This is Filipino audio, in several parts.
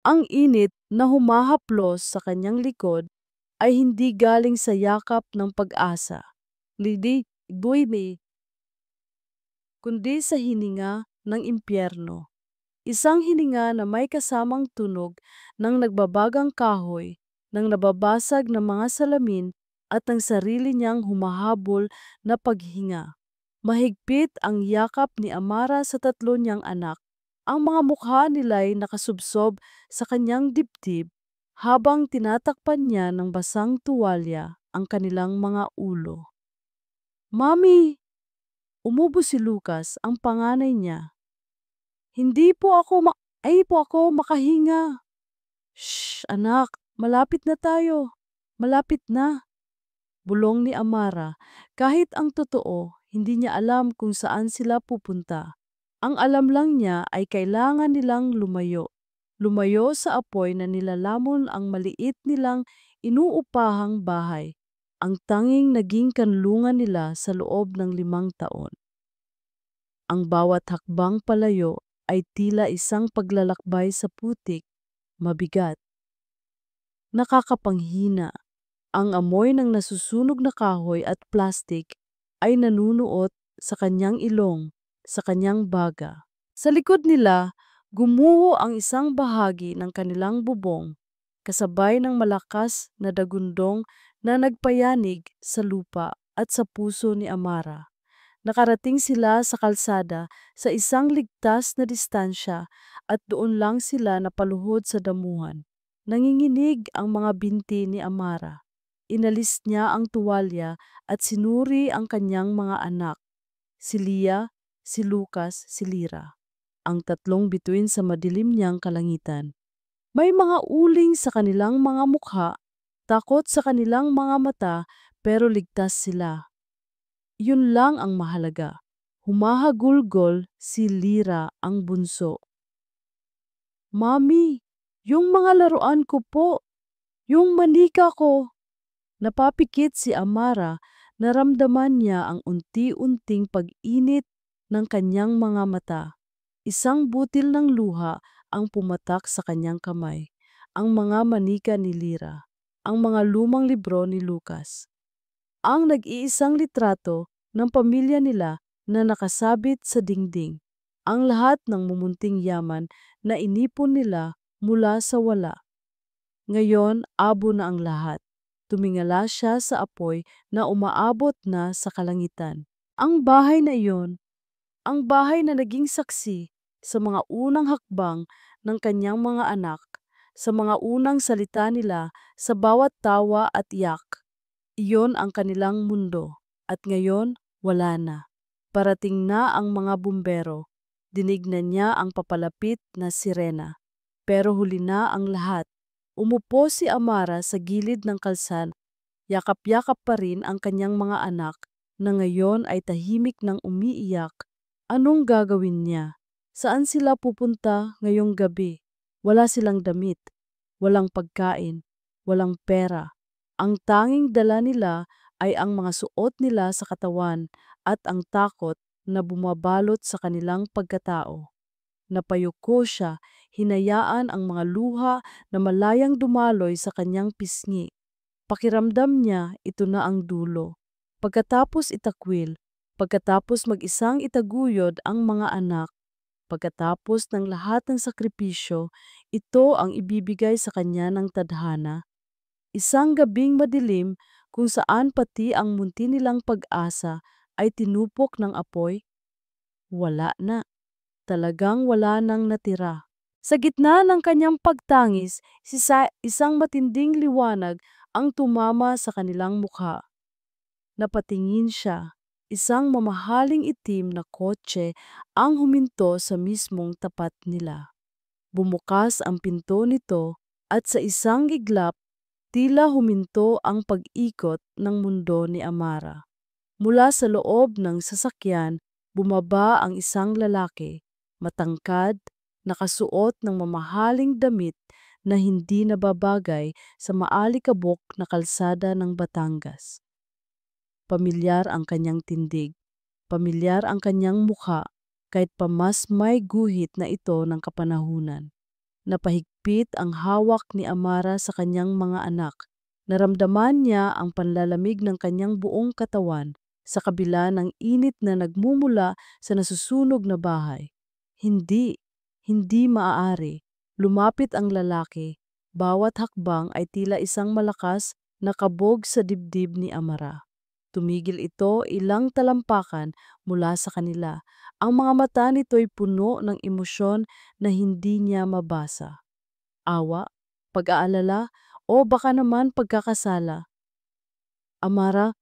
Ang init na humahaplos sa kanyang likod ay hindi galing sa yakap ng pag-asa, kundi sa hininga ng impyerno. Isang hininga na may kasamang tunog ng nagbabagang kahoy, ng nababasag na mga salamin at ng sarili niyang humahabol na paghinga. Mahigpit ang yakap ni Amara sa tatlo niyang anak. Ang mga mukha nila'y nakasubsob sa kanyang dibdib habang tinatakpan niya ng basang tuwalya ang kanilang mga ulo. "Mami!" Umubo si Lucas, ang panganay niya. Hindi po ako makahinga." "Shh, anak, malapit na tayo. Malapit na." Bulong ni Amara. Kahit ang totoo, hindi niya alam kung saan sila pupunta. Ang alam lang niya ay kailangan nilang lumayo. Lumayo sa apoy na nilalamon ang maliit nilang inuupahang bahay. Ang tanging naging kanlungan nila sa loob ng 5 taon. Ang bawat hakbang palayo ay tila isang paglalakbay sa putik, mabigat, nakakapanghina. Ang amoy ng nasusunog na kahoy at plastik ay nanunuot sa kanyang ilong, sa kanyang baga. Sa likod nila, gumuho ang isang bahagi ng kanilang bubong, kasabay ng malakas na dagundong na nagpayanig sa lupa at sa puso ni Amara. Nakarating sila sa kalsada sa isang ligtas na distansya at doon lang sila napaluhod sa damuhan. Nanginginig ang mga binti ni Amara. Inalis niya ang tuwalya at sinuri ang kanyang mga anak, si Lia, si Lucas, si Lira. Ang tatlong bituin sa madilim niyang kalangitan. May mga uling sa kanilang mga mukha, takot sa kanilang mga mata, pero ligtas sila. Yun lang ang mahalaga. Humahagulgol si Lira ang bunso. "Mami, yung mga laruan ko po, yung manika ko." Napapikit si Amara, naramdaman niya ang unti-unting pag-init ng kanyang mga mata. Isang butil ng luha ang pumatak sa kanyang kamay. Ang mga manika ni Lira, ang mga lumang libro ni Lucas. Ang nag-iisang litrato ng pamilya nila na nakasabit sa dingding. Ang lahat ng mumunting yaman na inipon nila mula sa wala. Ngayon, abo na ang lahat. Tumingala siya sa apoy na umaabot na sa kalangitan. Ang bahay na iyon, ang bahay na naging saksi sa mga unang hakbang ng kanyang mga anak, sa mga unang salita nila, sa bawat tawa at iyak. Iyon ang kanilang mundo. At ngayon, wala na. Parating na ang mga bumbero. Dinignan niya ang papalapit na sirena. Pero huli na ang lahat. Umupo si Amara sa gilid ng kalsada. Yakap-yakap pa rin ang kanyang mga anak na ngayon ay tahimik ng umiiyak. Anong gagawin niya? Saan sila pupunta ngayong gabi? Wala silang damit, walang pagkain, walang pera. Ang tanging dala nila ay ang mga suot nila sa katawan at ang takot na bumabalot sa kanilang pagkatao. Napayuko siya, hinayaan ang mga luha na malayang dumaloy sa kanyang pisngi. Pakiramdam niya ito na ang dulo. Pagkatapos itakwil, pagkatapos mag-isang itaguyod ang mga anak, pagkatapos ng lahat ng sakripisyo, ito ang ibibigay sa kanya ng tadhana. Isang gabing madilim kung saan pati ang munti nilang pag-asa ay tinupok ng apoy. Wala na. Talagang wala nang natira. Sa gitna ng kanyang pagtangis, isang matinding liwanag ang tumama sa kanilang mukha. Napatingin siya. Isang mamahaling itim na kotse ang huminto sa mismong tapat nila. Bumukas ang pinto nito at sa isang iglap, tila huminto ang pag-ikot ng mundo ni Amara. Mula sa loob ng sasakyan, bumaba ang isang lalaki, matangkad, nakasuot ng mamahaling damit na hindi nababagay sa maalikabok na kalsada ng Batangas. Pamilyar ang kanyang tindig, pamilyar ang kanyang mukha, kahit pa mas may guhit na ito ng kapanahunan. Napahigpit ang hawak ni Amara sa kanyang mga anak. Naramdaman niya ang panlalamig ng kanyang buong katawan sa kabila ng init na nagmumula sa nasusunog na bahay. Hindi, hindi maaari. Lumapit ang lalaki. Bawat hakbang ay tila isang malakas na kabog sa dibdib ni Amara. Tumigil ito ilang talampakan mula sa kanila. Ang mga mata nito'y puno ng emosyon na hindi niya mabasa. Awa, pag-aalala, o baka naman pagkakasala. Amara,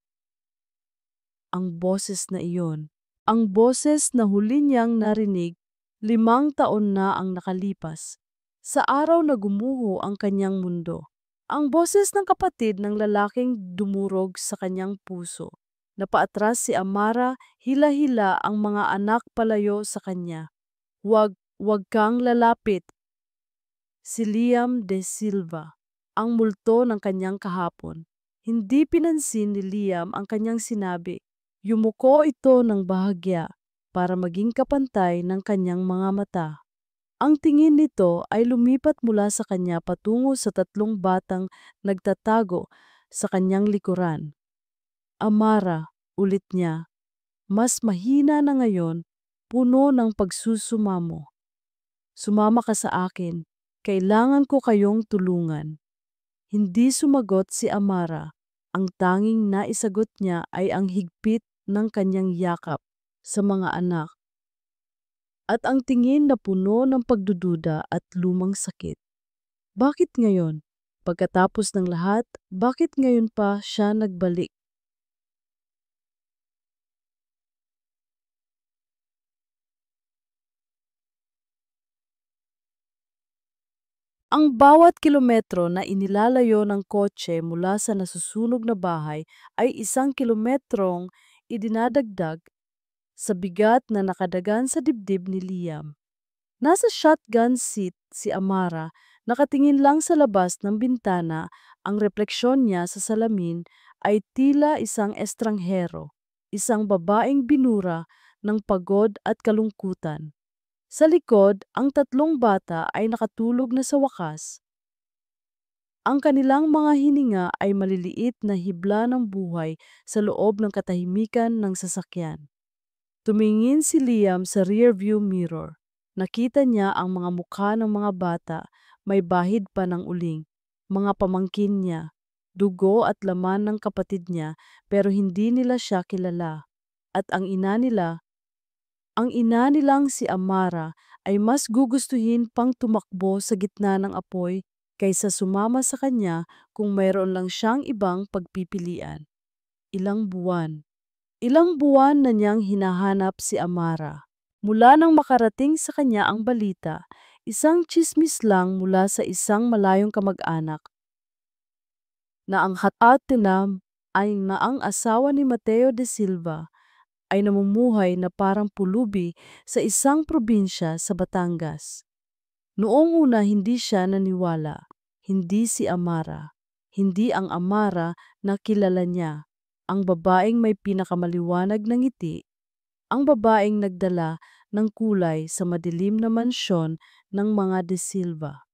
ang boses na iyon. Ang boses na huli niyang narinig, 5 taon na ang nakalipas. Sa araw na gumuho ang kanyang mundo. Ang boses ng kapatid ng lalaking dumurog sa kanyang puso. Napaatras si Amara, hila-hila ang mga anak palayo sa kanya. Huwag kang lalapit. Si Liam De Silva, ang multo ng kanyang kahapon. Hindi pinansin ni Liam ang kanyang sinabi. Yumuko ito ng bahagya para maging kapantay ng kanyang mga mata. Ang tingin nito ay lumipat mula sa kanya patungo sa 3 batang nagtatago sa kanyang likuran. Amara, ulit niya, mas mahina na ngayon, puno ng pagsusumamo. Sumama ka sa akin, kailangan ko kayong tulungan. Hindi sumagot si Amara. Ang tanging naisagot niya ay ang higpit ng kanyang yakap sa mga anak at ang tingin na puno ng pagdududa at lumang sakit. Bakit ngayon? Pagkatapos ng lahat, bakit ngayon pa siya nagbalik? Ang bawat kilometro na inilalayo ng kotse mula sa nasusunog na bahay ay 1 kilometrong idinadagdag sa bigat na nakadagan sa dibdib ni Liam. Nasa shotgun seat si Amara, nakatingin lang sa labas ng bintana, ang refleksyon niya sa salamin ay tila isang estranghero, isang babaeng binura ng pagod at kalungkutan. Sa likod, ang 3 bata ay nakatulog na sa wakas. Ang kanilang mga hininga ay maliliit na hibla ng buhay sa loob ng katahimikan ng sasakyan. Tumingin si Liam sa rearview mirror. Nakita niya ang mga mukha ng mga bata, may bahid pa ng uling, mga pamangkin niya, dugo at laman ng kapatid niya pero hindi nila siya kilala. At ang ina nilang si Amara ay mas gugustuhin pang tumakbo sa gitna ng apoy kaysa sumama sa kanya kung mayroon lang siyang ibang pagpipilian. Ilang buwan. Ilang buwan na niyang hinahanap si Amara. Mula nang makarating sa kanya ang balita, isang tsismis lang mula sa isang malayong kamag-anak na ang hatatinam ay na ang asawa ni Mateo de Silva ay namumuhay na parang pulubi sa isang probinsya sa Batangas. Noong una hindi siya naniwala, hindi si Amara, hindi ang Amara na kilala niya, ang babaeng may pinakamaliwanag na ngiti, ang babaeng nagdala ng kulay sa madilim na mansyon ng mga De Silva.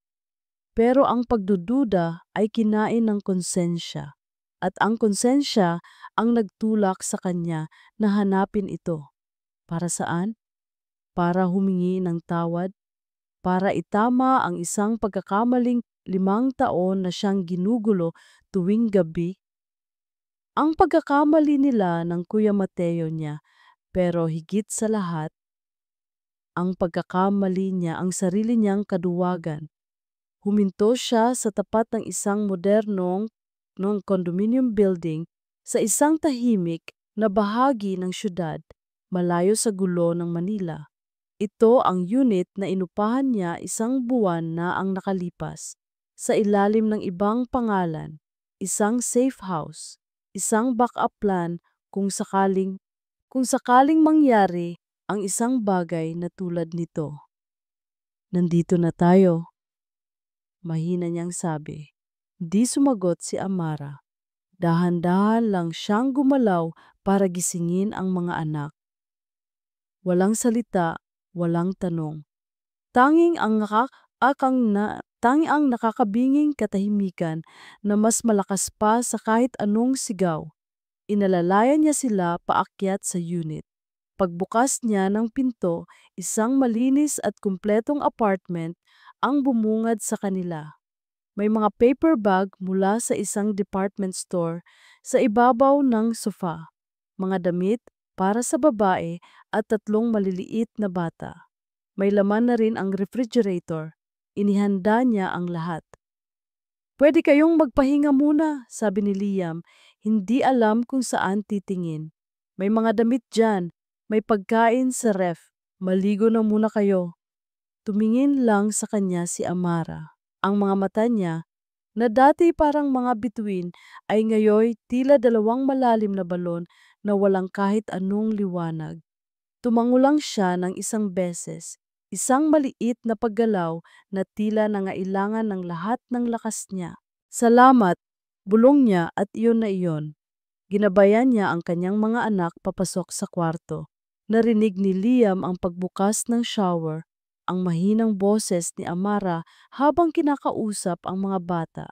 Pero ang pagdududa ay kinain ng konsensya, at ang konsensya ang nagtulak sa kanya na hanapin ito. Para saan? Para humingi ng tawad? Para itama ang isang pagkakamaling 5 taon na siyang ginugulo tuwing gabi? Ang pagkakamali nila ng Kuya Mateo niya, pero higit sa lahat, ang pagkakamali niya ang sarili niyang kaduwagan. Huminto siya sa tapat ng isang modernong condominium building sa isang tahimik na bahagi ng syudad, malayo sa gulo ng Manila. Ito ang unit na inupahan niya 1 buwan na ang nakalipas. Sa ilalim ng ibang pangalan, isang safe house, isang backup plan kung sakaling mangyari ang isang bagay na tulad nito. Nandito na tayo, mahina niyang sabi. Di sumagot si Amara. Dahan-dahan lang siyang gumalaw para gisingin ang mga anak. Walang salita, walang tanong. Tanging Tangi ang nakakabinging katahimikan na mas malakas pa sa kahit anong sigaw. Inalalayan niya sila paakyat sa unit. Pagbukas niya ng pinto, isang malinis at kumpletong apartment ang bumungad sa kanila. May mga paper bag mula sa isang department store sa ibabaw ng sofa, mga damit para sa babae at 3 maliliit na bata. May laman na rin ang refrigerator. Inihanda niya ang lahat. "Pwede kayong magpahinga muna," sabi ni Liam, hindi alam kung saan titingin. "May mga damit dyan, may pagkain sa ref. Maligo na muna kayo." Tumingin lang sa kanya si Amara. Ang mga mata niya, na dati parang mga bituin, ay ngayoy tila 2 malalim na balon na walang kahit anong liwanag. Tumango lang siya ng isang beses, isang maliit na paggalaw na tila nangailangan ng lahat ng lakas niya. "Salamat," bulong niya at iyon na iyon. Ginabayan niya ang kanyang mga anak papasok sa kwarto. Narinig ni Liam ang pagbukas ng shower, ang mahinang boses ni Amara habang kinakausap ang mga bata.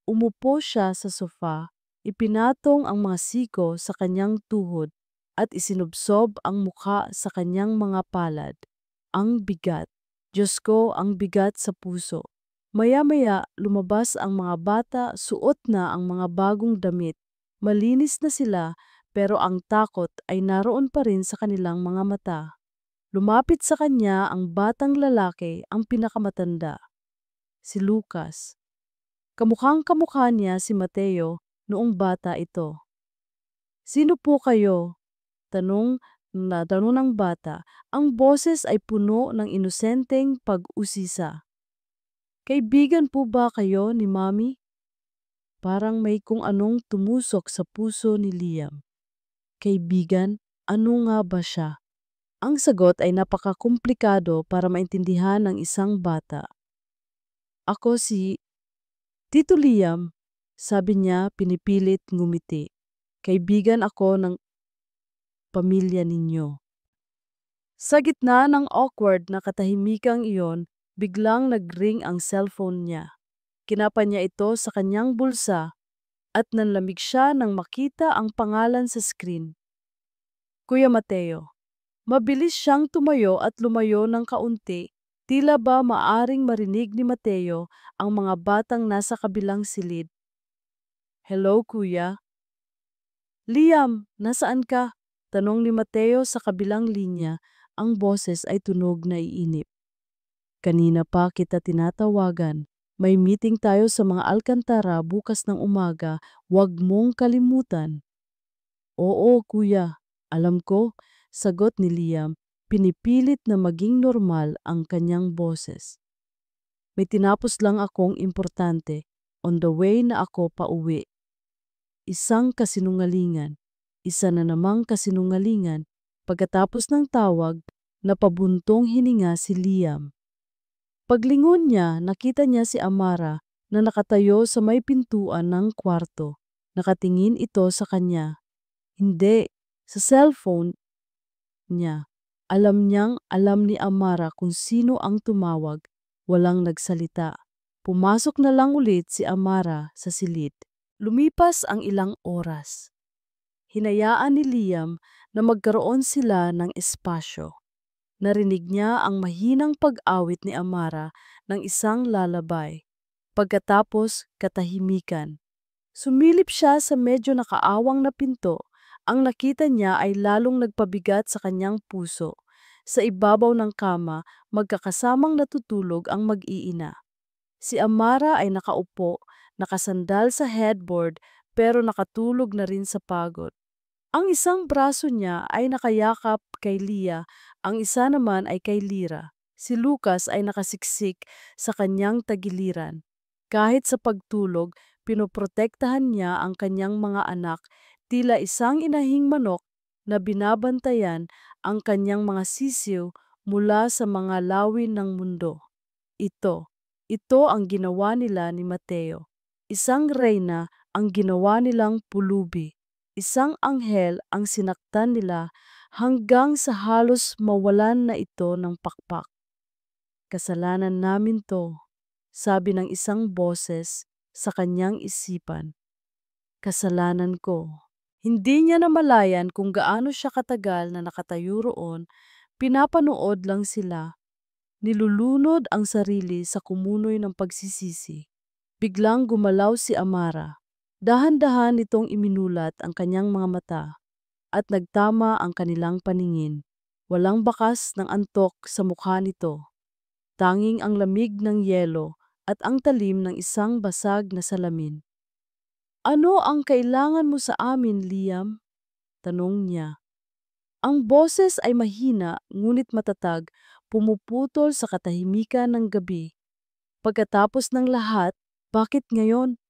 Umupo siya sa sofa, ipinatong ang mga siko sa kanyang tuhod at isinubsob ang mukha sa kanyang mga palad. Ang bigat. Diyos ko, ang bigat sa puso. Maya-maya lumabas ang mga bata, suot na ang mga bagong damit. Malinis na sila, pero ang takot ay naroon pa rin sa kanilang mga mata. Lumapit sa kanya ang batang lalaki, ang pinakamatanda, si Lucas. Kamukhang-kamukha niya si Mateo noong bata ito. "Sino po kayo?" Tanong ng bata. Ang boses ay puno ng inosenteng pag-usisa. "Kaibigan po ba kayo ni Mami?" Parang may kung anong tumusok sa puso ni Liam. Kaibigan? Ano nga ba siya? Ang sagot ay napakakomplikado para maintindihan ng isang bata. "Ako si Tito Liam," sabi niya pinipilit ngumiti. "Kaibigan ako ng pamilya ninyo." Sa gitna ng awkward na katahimikang iyon, biglang nag-ring ang cellphone niya. Kinapa niya ito sa kanyang bulsa at nanlamig siya nang makita ang pangalan sa screen. Kuya Mateo. Mabilis siyang tumayo at lumayo ng kaunti, tila ba maaring marinig ni Mateo ang mga batang nasa kabilang silid. "Hello, kuya." "Liam, nasaan ka?" Tanong ni Mateo sa kabilang linya. Ang boses ay tunog na iinip. "Kanina pa kita tinatawagan. May meeting tayo sa mga Alcantara bukas ng umaga. Huwag mong kalimutan." "Oo, kuya. Alam ko," sagot ni Liam. Pinipilit na maging normal ang kanyang boses. "May tinapos lang akong importante. On the way na ako pauwi." Isang kasinungalingan. Isa na namang kasinungalingan. Pagkatapos ng tawag, napabuntong hininga si Liam. Paglingon niya, nakita niya si Amara na nakatayo sa may pintuan ng kwarto. Nakatingin ito sa kanya. Hindi, sa cellphone niya. Alam niyang alam ni Amara kung sino ang tumawag. Walang nagsalita. Pumasok na lang ulit si Amara sa silid. Lumipas ang ilang oras. Hinayaan ni Liam na magkaroon sila ng espasyo. Narinig niya ang mahinang pag-awit ni Amara ng isang lalabay. Pagkatapos, katahimikan. Sumilip siya sa medyo nakaawang na pinto. Ang nakita niya ay lalong nagpabigat sa kanyang puso. Sa ibabaw ng kama, magkakasamang natutulog ang mag-iina. Si Amara ay nakaupo, nakasandal sa headboard pero nakatulog na rin sa pagod. Ang isang braso niya ay nakayakap kay Leah, ang isa naman ay kay Lyra. Si Lucas ay nakasiksik sa kanyang tagiliran. Kahit sa pagtulog, pinoprotektahan niya ang kanyang mga anak, tila isang inahing manok na binabantayan ang kanyang mga sisiw mula sa mga lawin ng mundo. Ito ang ginawa nila ni Mateo. Isang reyna ang ginawa nilang pulubi. Isang anghel ang sinaktan nila hanggang sa halos mawalan na ito ng pakpak. Kasalanan namin to, sabi ng isang boses sa kanyang isipan. Kasalanan ko. Hindi niya namalayan kung gaano siya katagal na nakatayo roon, pinapanood lang sila. Nilulunod ang sarili sa kumunoy ng pagsisisi. Biglang gumalaw si Amara. Dahan-dahan nitong iminulat ang kanyang mga mata at nagtama ang kanilang paningin. Walang bakas ng antok sa mukha nito. Tanging ang lamig ng yelo at ang talim ng isang basag na salamin. Ano ang kailangan mo sa amin, Liam? Tanong niya. Ang boses ay mahina ngunit matatag, pumuputol sa katahimikan ng gabi. Pagkatapos ng lahat, bakit ngayon?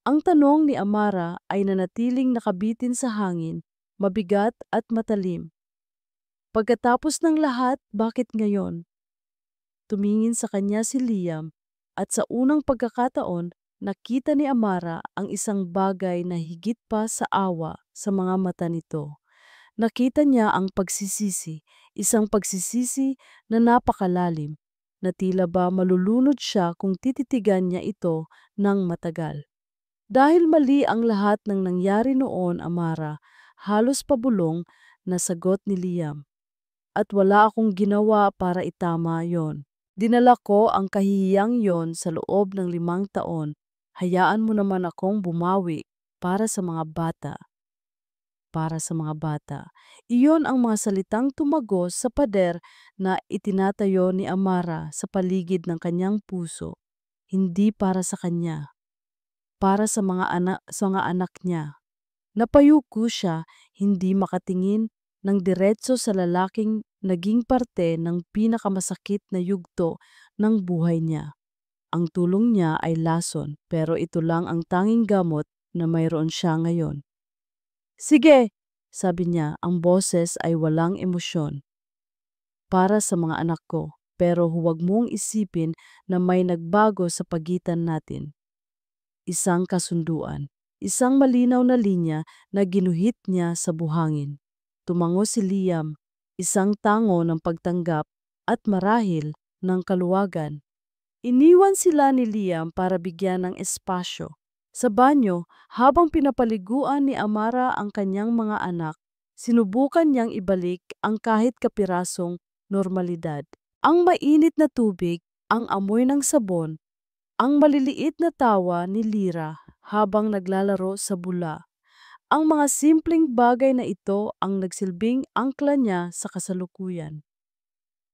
Ang tanong ni Amara ay nanatiling nakabitin sa hangin, mabigat at matalim. Pagkatapos ng lahat, bakit ngayon? Tumingin sa kanya si Liam at sa unang pagkakataon, nakita ni Amara ang isang bagay na higit pa sa awa sa mga mata nito. Nakita niya ang pagsisisi, isang pagsisisi na napakalalim, na tila ba malulunod siya kung tititigan niya ito ng matagal. Dahil mali ang lahat ng nangyari noon, Amara, halos pabulong na sagot ni Liam. At wala akong ginawa para itama yon. Dinala ko ang kahihiyang yon sa loob ng 5 taon. Hayaan mo naman akong bumawi para sa mga bata. Para sa mga bata. Iyon ang mga salitang tumagos sa pader na itinatayo ni Amara sa paligid ng kanyang puso. Hindi para sa kanya. Para sa mga anak niya. Napayuko siya, hindi makatingin ng diretso sa lalaking naging parte ng pinakamasakit na yugto ng buhay niya. Ang tulong niya ay lason, pero ito lang ang tanging gamot na mayroon siya ngayon. Sige, sabi niya, ang boses ay walang emosyon. Para sa mga anak ko, pero huwag mong isipin na may nagbago sa pagitan natin. Isang kasunduan. Isang malinaw na linya na ginuhit niya sa buhangin. Tumango si Liam, isang tango ng pagtanggap at marahil ng kaluwagan. Iniwan sila ni Liam para bigyan ng espasyo. Sa banyo, habang pinapaliguan ni Amara ang kanyang mga anak, sinubukan niyang ibalik ang kahit kapirasong normalidad. Ang mainit na tubig, ang amoy ng sabon, ang maliliit na tawa ni Lyra habang naglalaro sa bula. Ang mga simpleng bagay na ito ang nagsilbing angkla niya sa kasalukuyan.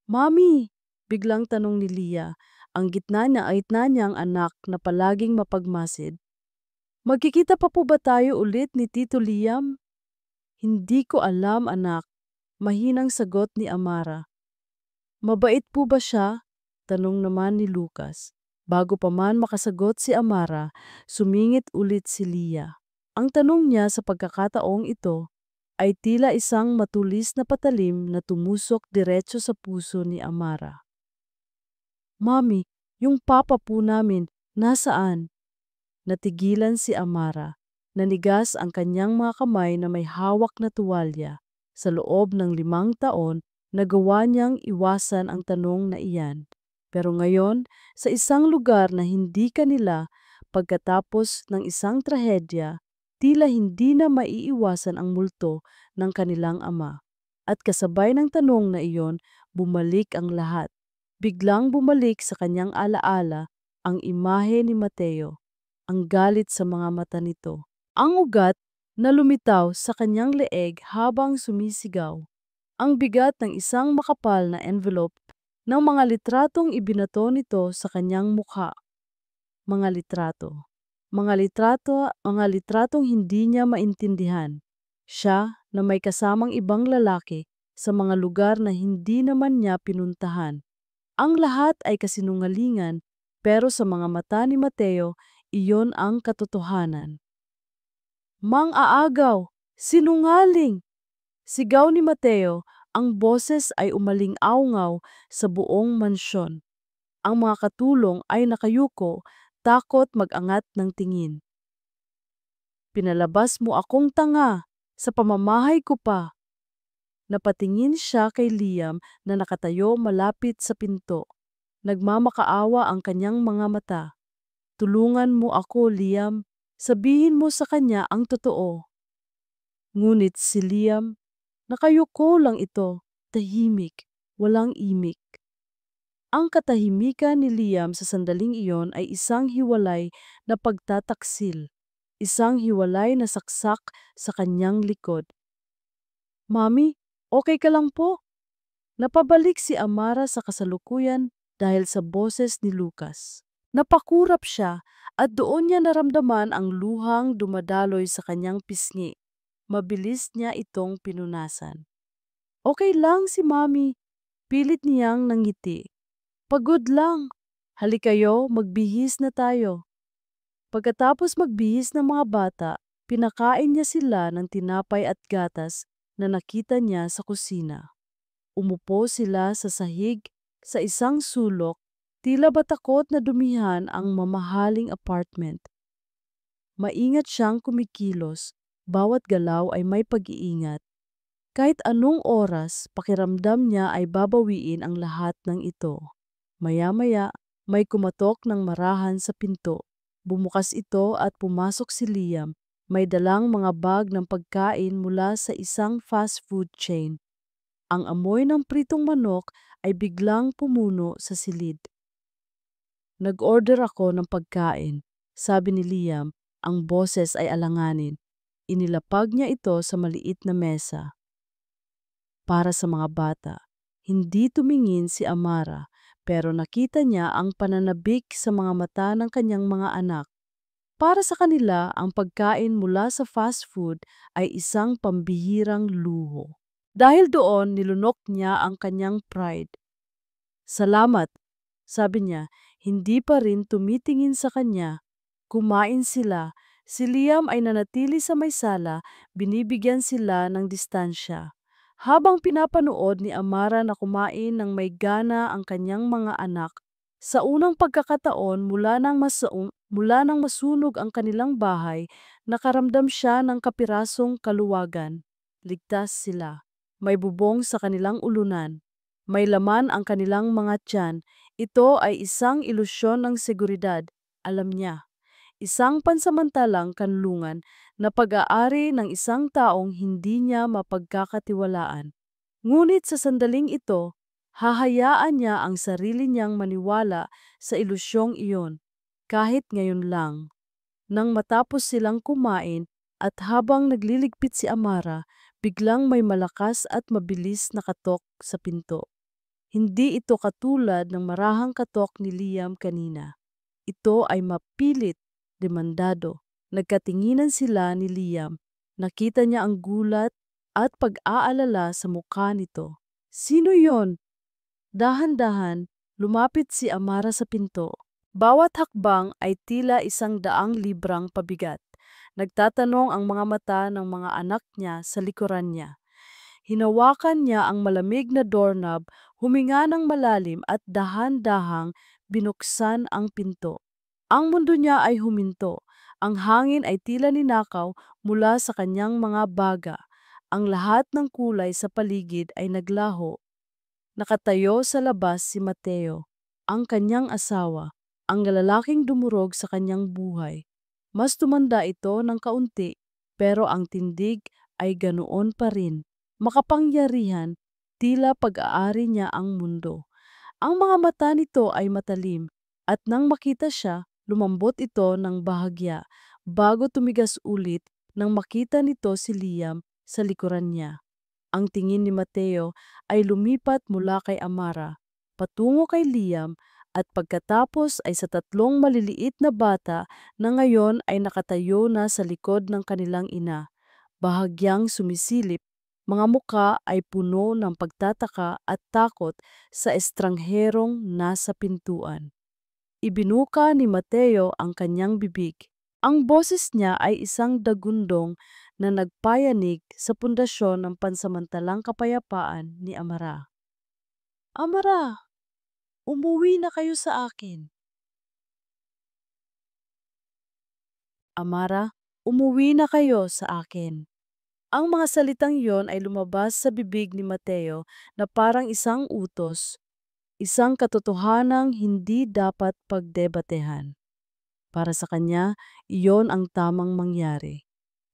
Mami, biglang tanong ni Leah, ang gitna niyang anak na palaging mapagmasid. Magkikita pa po ba tayo ulit ni Tito Liam? Hindi ko alam, anak, mahinang sagot ni Amara. Mabait po ba siya? Tanong naman ni Lucas. Bago pa man makasagot si Amara, sumingit ulit si Leah. Ang tanong niya sa pagkakataong ito ay tila isang matulis na patalim na tumusok diretso sa puso ni Amara. Mami, yung papa po namin, nasaan? Natigilan si Amara. Nanigas ang kanyang mga kamay na may hawak na tuwalya. Sa loob ng 5 taon, nagawa niyang iwasan ang tanong na iyan. Pero ngayon, sa isang lugar na hindi kanila, pagkatapos ng isang trahedya, tila hindi na maiiwasan ang multo ng kanilang ama. At kasabay ng tanong na iyon, bumalik ang lahat. Biglang bumalik sa kanyang alaala ang imahe ni Mateo, ang galit sa mga mata nito. Ang ugat na lumitaw sa kanyang leeg habang sumisigaw. Ang bigat ng isang makapal na envelope ng mga litratong ibinato nito sa kanyang mukha. Mga litrato. Mga litratong hindi niya maintindihan. Siya na may kasamang ibang lalaki sa mga lugar na hindi naman niya pinuntahan. Ang lahat ay kasinungalingan, pero sa mga mata ni Mateo, iyon ang katotohanan. Mang-aagaw! Sinungaling! Sigaw ni Mateo, ang boses ay umaling-awngaw sa buong mansyon. Ang mga katulong ay nakayuko, takot mag-angat ng tingin. Pinalabas mo akong tanga, sa pamamahay ko pa. Napatingin siya kay Liam na nakatayo malapit sa pinto. Nagmamakaawa ang kanyang mga mata. Tulungan mo ako, Liam. Sabihin mo sa kanya ang totoo. Ngunit si Liam, nakayuko lang ito, tahimik, walang imik. Ang katahimikan ni Liam sa sandaling iyon ay isang hiwalay na pagtataksil, isang hiwalay na saksak sa kanyang likod. Mami, okay ka lang po? Napabalik si Amara sa kasalukuyan dahil sa boses ni Lucas. Napakurap siya at doon niya naramdaman ang luhang dumadaloy sa kanyang pisngi. Mabilis niya itong pinunasan. Okay lang si Mami, pilit niyang nangiti. Pagod lang. Halikayo, magbihis na tayo. Pagkatapos magbihis ng mga bata, pinakain niya sila ng tinapay at gatas na nakita niya sa kusina. Umupo sila sa sahig sa isang sulok, tila ba takot na dumihan ang mamahaling apartment. Maingat siyang kumikilos, bawat galaw ay may pag-iingat. Kahit anong oras, pakiramdam niya ay babawiin ang lahat ng ito. Maya-maya, may kumatok ng marahan sa pinto. Bumukas ito at pumasok si Liam. May dalang mga bag ng pagkain mula sa isang fast food chain. Ang amoy ng pritong manok ay biglang pumuno sa silid. Nag-order ako ng pagkain, sabi ni Liam, ang boses ay alanganin. Inilapag niya ito sa maliit na mesa. Para sa mga bata, hindi tumingin si Amara pero nakita niya ang pananabik sa mga mata ng kanyang mga anak. Para sa kanila, ang pagkain mula sa fast food ay isang pambihirang luho. Dahil doon, nilunok niya ang kanyang pride. Salamat, sabi niya, hindi pa rin tumitingin sa kanya. Kumain sila. Si Liam ay nanatili sa may sala, binibigyan sila ng distansya. Habang pinapanood ni Amara na kumain ng may gana ang kanyang mga anak, sa unang pagkakataon mula nang masunog ang kanilang bahay, nakaramdam siya ng kapirasong kaluwagan. Ligtas sila. May bubong sa kanilang ulunan. May laman ang kanilang mga tiyan. Ito ay isang ilusyon ng seguridad, alam niya. Isang pansamantalang kanlungan na pag-aari ng isang taong hindi niya mapagkakatiwalaan. Ngunit sa sandaling ito, hahayaan niya ang sarili niyang maniwala sa ilusyong iyon, kahit ngayon lang. Nang matapos silang kumain at habang nagliligpit si Amara, biglang may malakas at mabilis na katok sa pinto. Hindi ito katulad ng marahang katok ni Liam kanina. Ito ay mapilit, demandado. Nagkatinginan sila ni Liam. Nakita niya ang gulat at pag-aalala sa mukha nito. Sino yon? Dahan-dahan, lumapit si Amara sa pinto. Bawat hakbang ay tila 100 librang pabigat. Nagtatanong ang mga mata ng mga anak niya sa likuran niya. Hinawakan niya ang malamig na doorknob, huminga ng malalim at dahan-dahang binuksan ang pinto. Ang mundo niya ay huminto. Ang hangin ay tila ninakaw mula sa kanyang mga baga. Ang lahat ng kulay sa paligid ay naglaho. Nakatayo sa labas si Mateo, ang kanyang asawa, ang lalaking dumurog sa kanyang buhay. Mas tumanda ito ng kaunti, pero ang tindig ay ganoon pa rin. Makapangyarihan, tila pag-aari niya ang mundo. Ang mga mata nito ay matalim, at nang makita siya, lumambot ito ng bahagya, bago tumigas ulit nang makita nito si Liam sa likuran niya. Ang tingin ni Mateo ay lumipat mula kay Amara, patungo kay Liam, at pagkatapos ay sa 3 maliliit na bata na ngayon ay nakatayo na sa likod ng kanilang ina. Bahagyang sumisilip, mga muka ay puno ng pagtataka at takot sa estrangherong nasa pintuan. Ibinuka ni Mateo ang kanyang bibig. Ang boses niya ay isang dagundong na nagpayanig sa pundasyon ng pansamantalang kapayapaan ni Amara. Amara, umuwi na kayo sa akin. Amara, umuwi na kayo sa akin. Ang mga salitang iyon ay lumabas sa bibig ni Mateo na parang isang utos. isang katotohanang hindi dapat pagdebatehan. Para sa kanya, iyon ang tamang mangyari.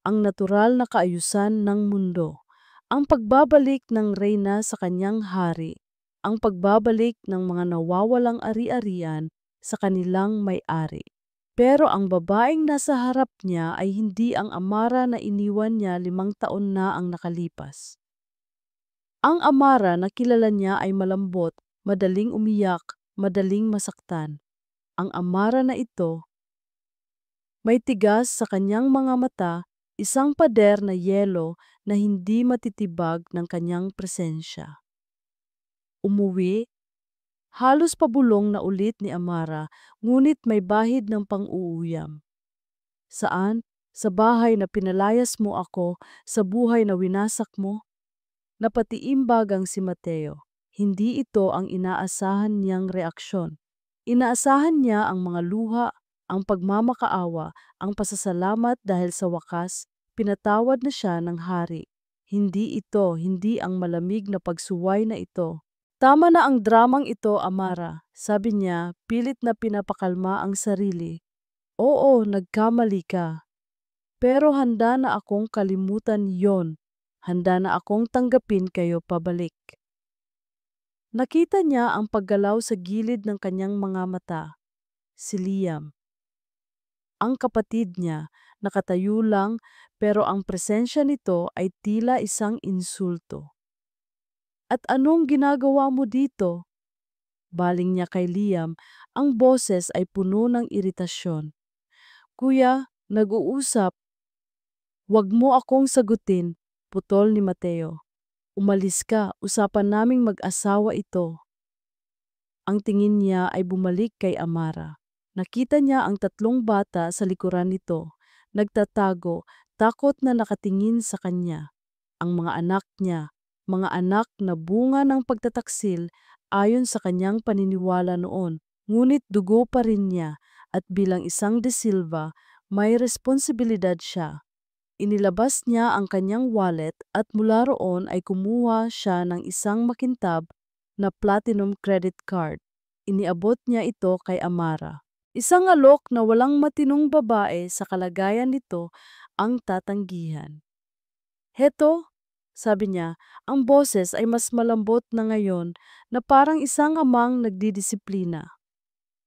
Ang natural na kaayusan ng mundo, ang pagbabalik ng reyna sa kanyang hari, ang pagbabalik ng mga nawawalang ari-arian sa kanilang may-ari. Pero ang babaeng nasa harap niya ay hindi ang Amara na iniwan niya 5 taon na ang nakalipas. Ang Amara na kilala niya ay malambot, madaling umiyak, madaling masaktan. Ang Amara na ito, may tigas sa kanyang mga mata, isang pader na yelo na hindi matitibag ng kanyang presensya. Umuwi, halos pabulong na ulit ni Amara, ngunit may bahid ng pang-uuyam. Saan? Sa bahay na pinalayas mo ako, sa buhay na winasak mo? Napatiimbagang si Mateo. Hindi ito ang inaasahan niyang reaksyon. Inaasahan niya ang mga luha, ang pagmamakaawa, ang pasasalamat dahil sa wakas, pinatawad na siya ng hari. Hindi ang malamig na pagsuway na ito. Tama na ang dramang ito, Amara, sabi niya, pilit na pinapakalma ang sarili. Oo, nagkamali ka. Pero handa na akong kalimutan yon. Handa na akong tanggapin kayo pabalik. Nakita niya ang paggalaw sa gilid ng kanyang mga mata. Si Liam. Ang kapatid niya, nakatayo lang pero ang presensya nito ay tila isang insulto. At anong ginagawa mo dito? Baling niya kay Liam, ang boses ay puno ng iritasyon. Kuya, nag-uusap. Huwag mo akong sagutin, putol ni Mateo. Umalis ka, usapan naming mag-asawa ito. Ang tingin niya ay bumalik kay Amara. Nakita niya ang 3 bata sa likuran nito, nagtatago, takot na nakatingin sa kanya. Ang mga anak niya, mga anak na bunga ng pagtataksil ayon sa kanyang paniniwala noon, ngunit dugo pa rin niya at bilang isang De Silva, may responsibilidad siya. Inilabas niya ang kanyang wallet at mula roon ay kumuha siya ng isang makintab na platinum credit card. Iniabot niya ito kay Amara. Isang alok na walang matinong babae sa kalagayan nito ang tatanggihan. Heto, sabi niya, ang boses ay mas malambot na ngayon na parang isang amang nagdidisiplina.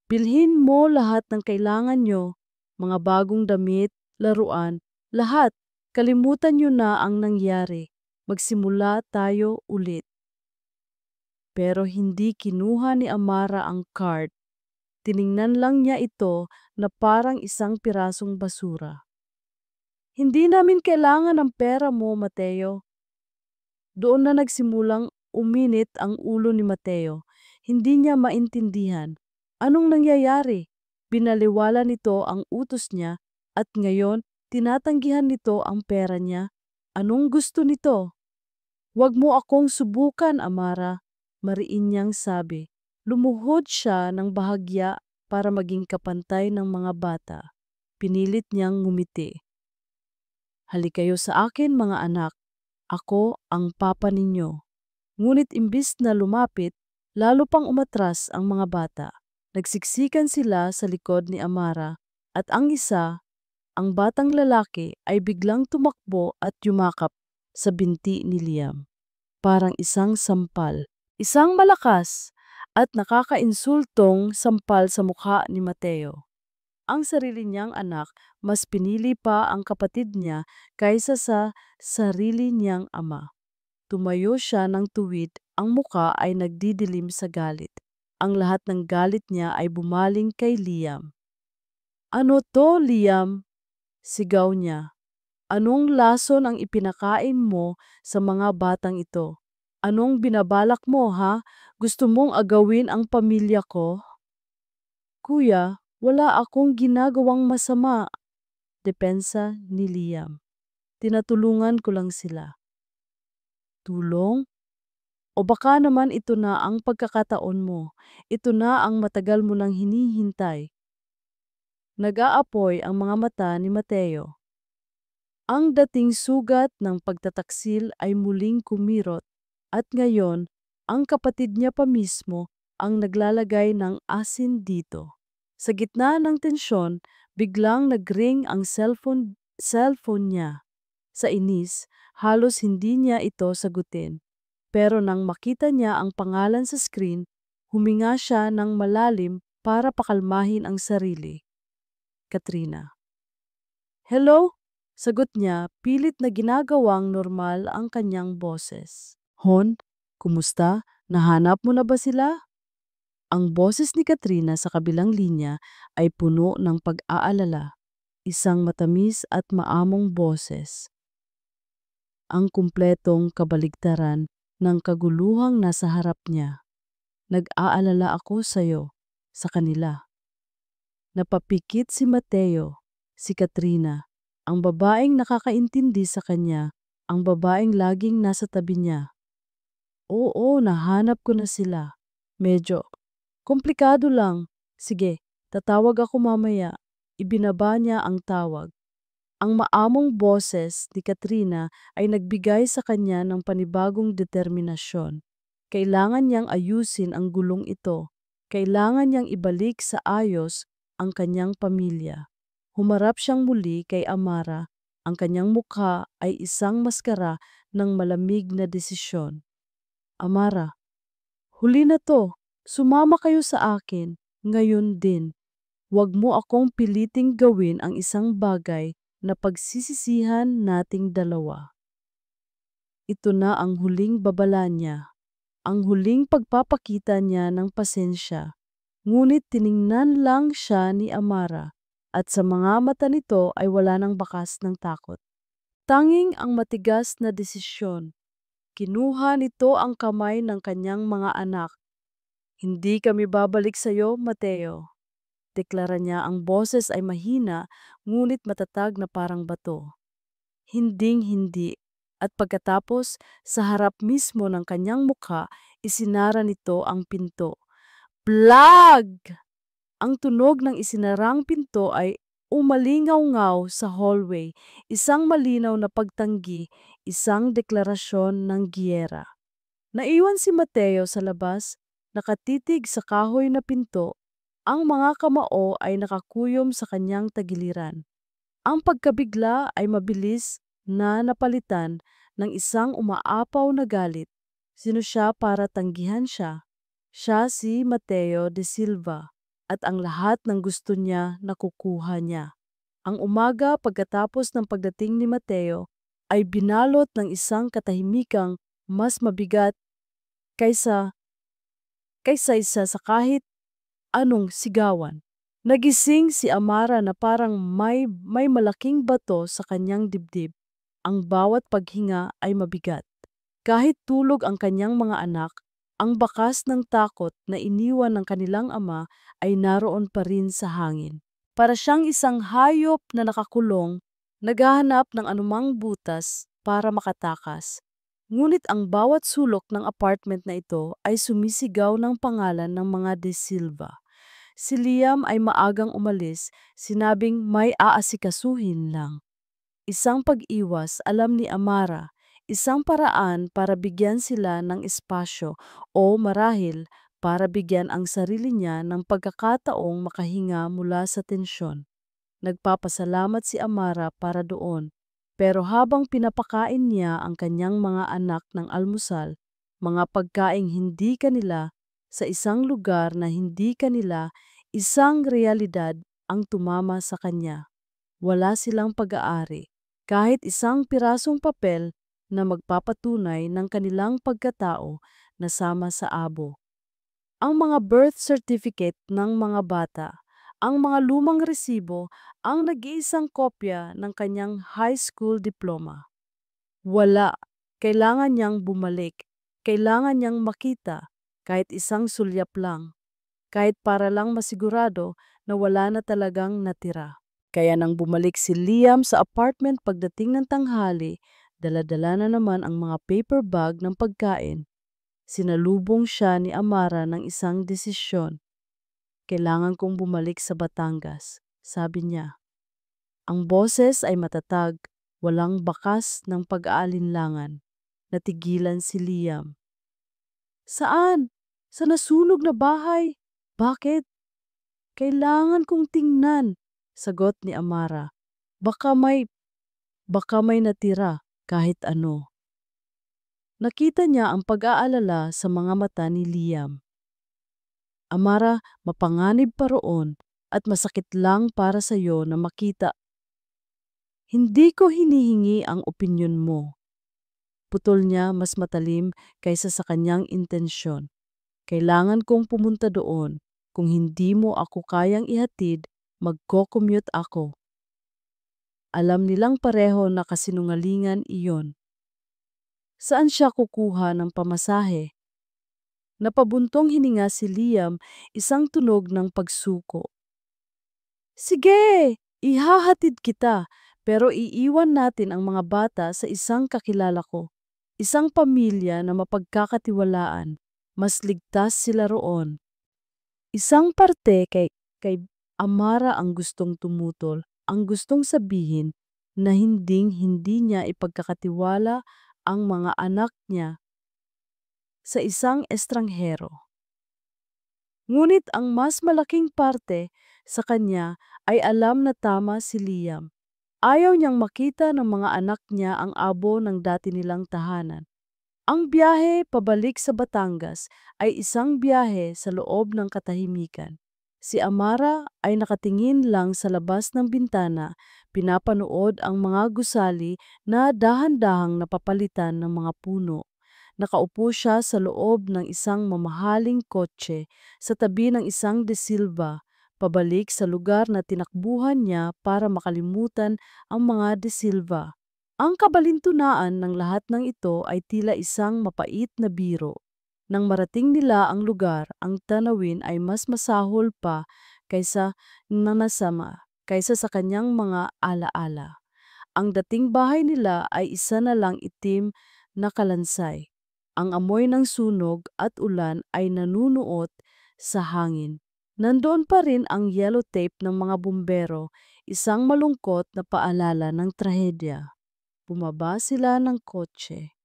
Bilhin mo lahat ng kailangan nyo, mga bagong damit, laruan, lahat. Kalimutan nyo na ang nangyari. Magsimula tayo ulit. Pero hindi kinuha ni Amara ang card. Tiningnan lang niya ito na parang isang pirasong basura. Hindi namin kailangan ng pera mo, Mateo. Doon na nagsimulang uminit ang ulo ni Mateo. Hindi niya maintindihan. Anong nangyayari? Binaliwala nito ang utos niya at ngayon tinatanggihan nito ang pera niya. Anong gusto nito? Huwag mo akong subukan, Amara, mariin niyang sabi. Lumuhod siya ng bahagya para maging kapantay ng mga bata. Pinilit niyang ngumiti. Halikayo sa akin, mga anak. Ako ang papa ninyo. Ngunit imbis na lumapit, lalo pang umatras ang mga bata. Nagsiksikan sila sa likod ni Amara at ang isa, ang batang lalaki, ay biglang tumakbo at yumakap sa binti ni Liam. Parang isang sampal. Isang malakas at nakakainsultong sampal sa mukha ni Mateo. Ang sarili niyang anak, mas pinili pa ang kapatid niya kaysa sa sarili niyang ama. Tumayo siya ng tuwid, ang muka ay nagdidilim sa galit. Ang lahat ng galit niya ay bumaling kay Liam. Ano to, Liam? Sigaw niya. Anong lason ang ipinakain mo sa mga batang ito? Anong binabalak mo, ha? Gusto mong agawin ang pamilya ko? Kuya, wala akong ginagawang masama. Depensa ni Liam. Tinatulungan ko lang sila. Tulong? O baka naman ito na ang pagkakataon mo. Ito na ang matagal mo nang hinihintay. Nag-aapoy ang mga mata ni Mateo. Ang dating sugat ng pagtataksil ay muling kumirot at ngayon ang kapatid niya pa mismo ang naglalagay ng asin dito. Sa gitna ng tensyon, biglang nag-ring ang cellphone niya. Sa inis, halos hindi niya ito sagutin. Pero nang makita niya ang pangalan sa screen, huminga siya ng malalim para pakalmahin ang sarili. Katrina. Hello? Sagot niya, pilit na ginagawang normal ang kanyang boses. Hon, kumusta? Nahanap mo na ba sila? Ang boses ni Katrina sa kabilang linya ay puno ng pag-aalala. Isang matamis at maamong boses. Ang kumpletong kabaligtaran ng kaguluhang nasa harap niya. Nag-aalala ako sa'yo, sa kanila. Napapikit si Mateo, si Katrina, ang babaeng nakakaintindi sa kanya, ang babaeng laging nasa tabi niya. Oo, nahanap ko na sila. Medyo komplikado lang. Sige, tatawag ako mamaya. Ibinaba niya ang tawag. Ang maamong boses ni Katrina ay nagbigay sa kanya ng panibagong determinasyon. Kailangan niyang ayusin ang gulong ito. Kailangan niyang ibalik sa ayos ang kanyang pamilya. Humarap siyang muli kay Amara. Ang kanyang mukha ay isang maskara ng malamig na desisyon. Amara, huli na to. Sumama kayo sa akin. Ngayon din. Huwag mo akong piliting gawin ang isang bagay na pagsisisihan nating dalawa. Ito na ang huling babala niya. Ang huling pagpapakita niya ng pasensya. Ngunit tiningnan lang siya ni Amara at sa mga mata nito ay wala ng bakas ng takot. Tanging ang matigas na desisyon. Kinuha nito ang kamay ng kanyang mga anak. Hindi kami babalik sa iyo, Mateo. Deklara niya, ang boses ay mahina ngunit matatag na parang bato. Hinding-hindi. At pagkatapos, sa harap mismo ng kanyang mukha, isinara nito ang pinto. Plag! Ang tunog ng isinarang pinto ay umalingaw-ngaw sa hallway, isang malinaw na pagtanggi, isang deklarasyon ng giyera. Naiwan si Mateo sa labas, nakatitig sa kahoy na pinto. Ang mga kamao ay nakakuyom sa kanyang tagiliran. Ang pagkabigla ay mabilis na napalitan ng isang umaapaw na galit. Sino siya para tanggihan siya? Siya si Mateo de Silva at ang lahat ng gusto niya nakukuha niya. Ang umaga pagkatapos ng pagdating ni Mateo ay binalot ng isang katahimikang mas mabigat kaysa isa sa kahit anong sigawan. Nagising si Amara na parang may malaking bato sa kanyang dibdib. Ang bawat paghinga ay mabigat. Kahit tulog ang kanyang mga anak, ang bakas ng takot na iniwan ng kanilang ama ay naroon pa rin sa hangin. Para siyang isang hayop na nakakulong, naghahanap ng anumang butas para makatakas. Ngunit ang bawat sulok ng apartment na ito ay sumisigaw ng pangalan ng mga De Silva. Si Liam ay maagang umalis, sinabing may aasikasuhin lang. Isang pag-iwas, alam ni Amara, isang paraan para bigyan sila ng espasyo o marahil para bigyan ang sarili niya ng pagkakataong makahinga mula sa tensyon. Nagpapasalamat si Amara para doon, pero habang pinapakain niya ang kanyang mga anak ng almusal, mga pagkaing hindi kanila, sa isang lugar na hindi kanila, isang realidad ang tumama sa kanya. Wala silang pag-aari, kahit isang pirasong papel na magpapatunay ng kanilang pagkatao na sama sa abo. Ang mga birth certificate ng mga bata, ang mga lumang resibo, ang nag-iisang kopya ng kanyang high school diploma. Wala. Kailangan niyang bumalik. Kailangan niyang makita, kahit isang sulyap lang. Kahit para lang masigurado na wala na talagang natira. Kaya nang bumalik si Liam sa apartment pagdating ng tanghali, dala-dala na naman ang mga paper bag ng pagkain. Sinalubong siya ni Amara ng isang desisyon. Kailangan kong bumalik sa Batangas, sabi niya. Ang boses ay matatag, walang bakas ng pag-aalinlangan. Natigilan si Liam. Saan? Sa nasunog na bahay. Bakit? Kailangan kong tingnan, sagot ni Amara. Baka may, baka may natira kahit ano. Nakita niya ang pag-aalala sa mga mata ni Liam. Amara, mapanganib pa roon at masakit lang para sa iyo na makita. Hindi ko hinihingi ang opinyon mo. Putol niya mas matalim kaysa sa kanyang intensyon. Kailangan kong pumunta doon. Kung hindi mo ako kayang ihatid, magko-commute ako. Alam nilang pareho na kasinungalingan iyon. Saan siya kukuha ng pamasahe? Napabuntong hininga si Liam, isang tunog ng pagsuko. Sige, ihahatid kita, pero iiwan natin ang mga bata sa isang kakilala ko. Isang pamilya na mapagkakatiwalaan. Mas ligtas sila roon. Isang parte kay Amara ang gustong tumutol, ang gustong sabihin na hindi niya ipagkakatiwala ang mga anak niya sa isang estranghero. Ngunit ang mas malaking parte sa kanya ay alam na tama si Liam. Ayaw niyang makita ng mga anak niya ang abo ng dati nilang tahanan. Ang biyahe pabalik sa Batangas ay isang biyahe sa loob ng katahimikan. Si Amara ay nakatingin lang sa labas ng bintana, pinapanood ang mga gusali na dahan-dahang napapalitan ng mga puno. Nakaupo siya sa loob ng isang mamahaling kotse sa tabi ng isang De Silva, pabalik sa lugar na tinakbuhan niya para makalimutan ang mga De Silva. Ang kabalintunaan ng lahat ng ito ay tila isang mapait na biro. Nang marating nila ang lugar, ang tanawin ay mas masahol pa kaysa kaysa sa kanyang mga alaala. Ang dating bahay nila ay isa na lang itim na kalansay. Ang amoy ng sunog at ulan ay nanunuot sa hangin. Nandoon pa rin ang yellow tape ng mga bumbero, isang malungkot na paalala ng trahedya. Bumaba sila ng kotse.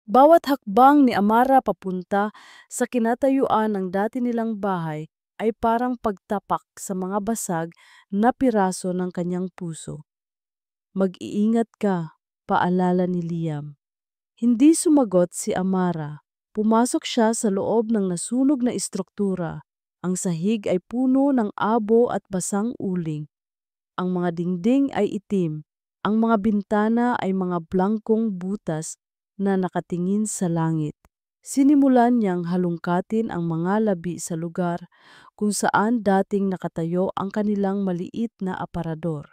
Bawat hakbang ni Amara papunta sa kinatayuan ng dati nilang bahay ay parang pagtapak sa mga basag na piraso ng kanyang puso. Mag-iingat ka, paalala ni Liam. Hindi sumagot si Amara. Pumasok siya sa loob ng nasunog na istruktura. Ang sahig ay puno ng abo at basang uling. Ang mga dingding ay itim. Ang mga bintana ay mga blangkong butas na nakatingin sa langit. Sinimulan niyang halungkatin ang mga labi sa lugar kung saan dating nakatayo ang kanilang maliit na aparador.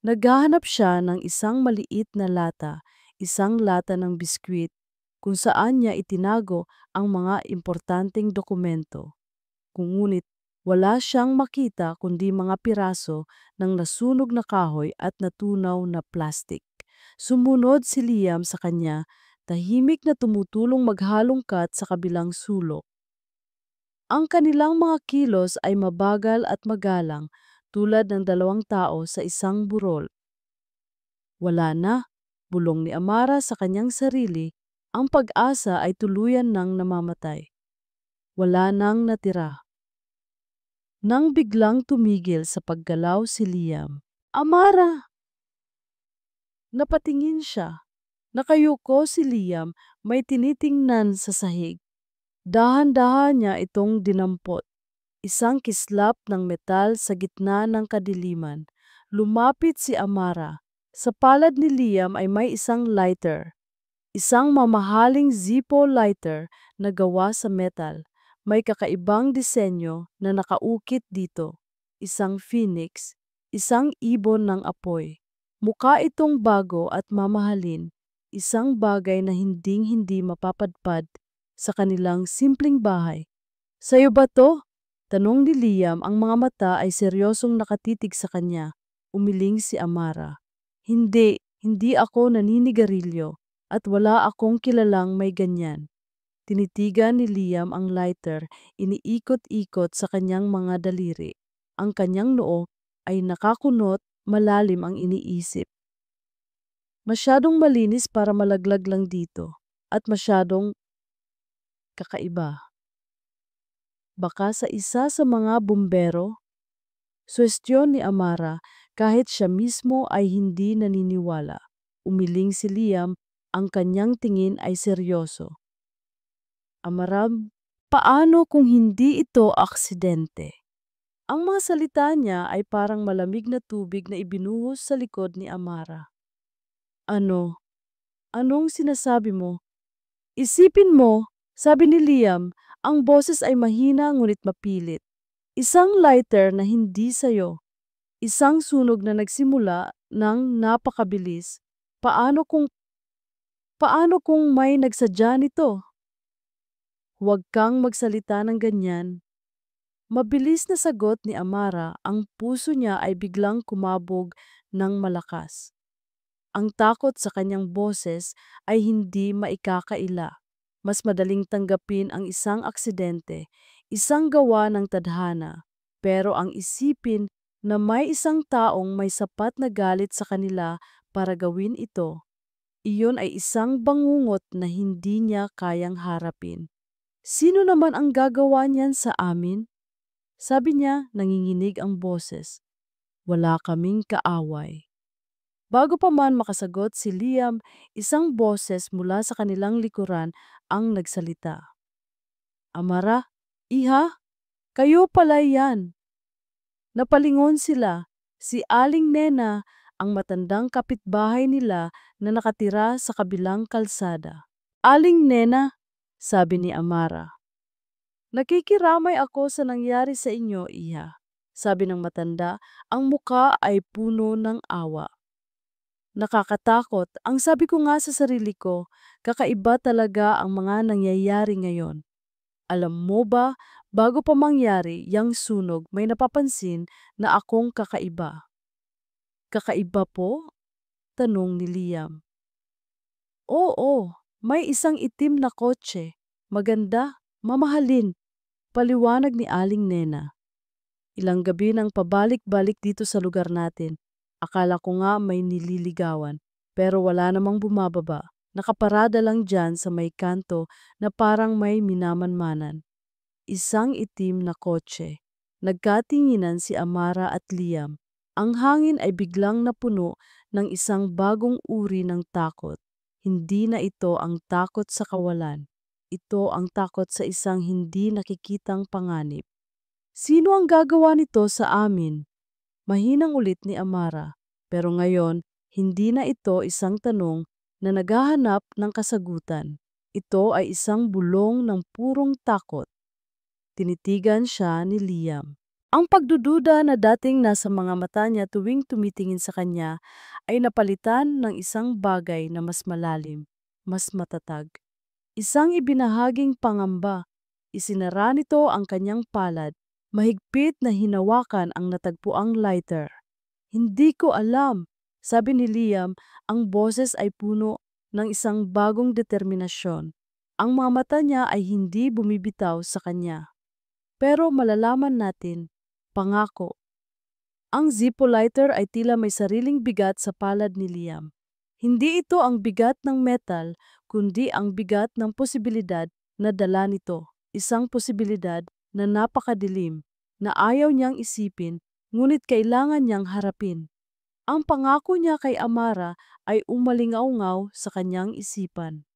Naghahanap siya ng isang maliit na lata, isang lata ng biskwit, kung saan niya itinago ang mga importanteng dokumento. Ngunit wala siyang makita kundi mga piraso ng nasunog na kahoy at natunaw na plastik. Sumunod si Liam sa kanya, tahimik na tumutulong maghalongkat sa kabilang sulok. Ang kanilang mga kilos ay mabagal at magalang, tulad ng dalawang tao sa isang burol. Wala na, bulong ni Amara sa kanyang sarili, ang pag-asa ay tuluyan nang namamatay. Wala nang natira. Nang biglang tumigil sa paggalaw si Liam. Amara! Napatingin siya. Nakayuko si Liam, may tinitingnan sa sahig. Dahan-dahan niya itong dinampot. Isang kislap ng metal sa gitna ng kadiliman. Lumapit si Amara. Sa palad ni Liam ay may isang lighter. Isang mamahaling Zippo lighter na gawa sa metal. May kakaibang disenyo na nakaukit dito. Isang phoenix, isang ibon ng apoy. Mukha itong bago at mamahalin. Isang bagay na hinding-hindi mapapadpad sa kanilang simpleng bahay. Sa'yo ba to? Tanong ni Liam, ang mga mata ay seryosong nakatitig sa kanya. Umiling si Amara. Hindi ako naninigarilyo at wala akong kilalang may ganyan. Tinitigan ni Liam ang lighter, iniikot-ikot sa kanyang mga daliri. Ang kanyang noo ay nakakunot, malalim ang iniisip. Masyadong malinis para malaglag lang dito at masyadong kakaiba. Baka sa isa sa mga bumbero? Suwestiyon ni Amara kahit siya mismo ay hindi naniniwala. Umiling si Liam, ang kanyang tingin ay seryoso. Amara, paano kung hindi ito aksidente? Ang mga salita niya ay parang malamig na tubig na ibinuhos sa likod ni Amara. Ano? Anong sinasabi mo? Isipin mo, sabi ni Liam, ang boses ay mahina ngunit mapilit. Isang lighter na hindi sayo. Isang sunog na nagsimula ng napakabilis. Paano kung may nagsadya nito? Huwag kang magsalita ng ganyan. Mabilis na sagot ni Amara, ang puso niya ay biglang kumabog ng malakas. Ang takot sa kanyang boses ay hindi maikakaila. Mas madaling tanggapin ang isang aksidente, isang gawa ng tadhana. Pero ang isipin na may isang taong may sapat na galit sa kanila para gawin ito, iyon ay isang bangungot na hindi niya kayang harapin. Sino naman ang gagawa niyan sa amin? Sabi niya, nanginginig ang boses. Wala kaming kaaway. Bago pa man makasagot si Liam, isang boses mula sa kanilang likuran ang nagsalita. Amara, iha, kayo pala yan. Napalingon sila, si Aling Nena, ang matandang kapitbahay nila na nakatira sa kabilang kalsada. Aling Nena, sabi ni Amara. Nakikiramay ako sa nangyari sa inyo, iha. Sabi ng matanda, ang muka ay puno ng awa. Nakakatakot. Ang sabi ko nga sa sarili ko, kakaiba talaga ang mga nangyayari ngayon. Alam mo ba, bago pa mangyari yang sunog, may napapansin na akong kakaiba. Kakaiba po? Tanong ni Liam. Oo, may isang itim na kotse. Maganda, mamahalin. Paliwanag ni Aling Nena. Ilang gabi nang pabalik-balik dito sa lugar natin. Akala ko nga may nililigawan, pero wala namang bumababa. Nakaparada lang dyan sa may kanto na parang may minamanmanan. Isang itim na kotse. Nagkatinginan si Amara at Liam. Ang hangin ay biglang napuno ng isang bagong uri ng takot. Hindi na ito ang takot sa kawalan. Ito ang takot sa isang hindi nakikitang panganib. Sino ang gagawa nito sa amin? Mahinang ulit ni Amara. Pero ngayon, hindi na ito isang tanong na naghahanap ng kasagutan. Ito ay isang bulong ng purong takot. Tinitigan siya ni Liam. Ang pagdududa na dating nasa mga mata niya tuwing tumitingin sa kanya ay napalitan ng isang bagay na mas malalim, mas matatag. Isang ibinahaging pangamba. Isinara nito ang kanyang palad. Mahigpit na hinawakan ang natagpuang lighter. Hindi ko alam, sabi ni Liam, ang boses ay puno ng isang bagong determinasyon. Ang mga mata niya ay hindi bumibitaw sa kanya. Pero malalaman natin, pangako. Ang Zippo lighter ay tila may sariling bigat sa palad ni Liam. Hindi ito ang bigat ng metal, kundi ang bigat ng posibilidad na dala nito. Isang posibilidad na napakadilim, na ayaw niyang isipin, ngunit kailangan niyang harapin. Ang pangako niya kay Amara ay umalingaw-ngaw sa kanyang isipan.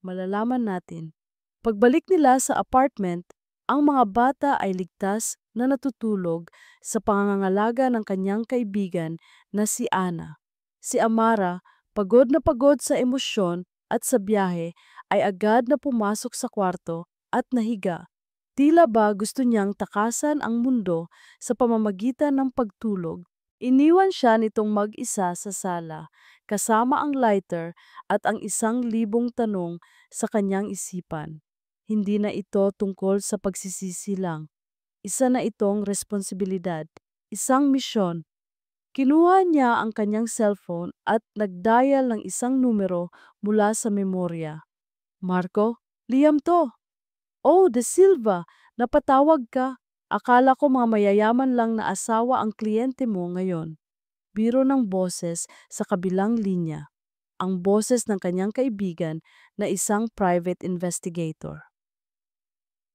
Malalaman natin. Pagbalik nila sa apartment, ang mga bata ay ligtas na natutulog sa pangangalaga ng kanyang kaibigan na si Ana. Si Amara, pagod na pagod sa emosyon at sa biyahe, ay agad na pumasok sa kwarto at nahiga. Tila ba gusto niyang takasan ang mundo sa pamamagitan ng pagtulog. Iniwan siya nitong mag-isa sa sala, kasama ang lighter at ang 1,000 tanong sa kanyang isipan. Hindi na ito tungkol sa pagsisisi lang. Isa na itong responsibilidad, isang misyon. Kinuha niya ang kanyang cellphone at nag-dial ng isang numero mula sa memorya. Marco, Liam to. Oh, De Silva, napatawag ka. Akala ko mga mayayaman lang na asawa ang kliyente mo ngayon. Biro ng boses sa kabilang linya. Ang boses ng kanyang kaibigan na isang private investigator.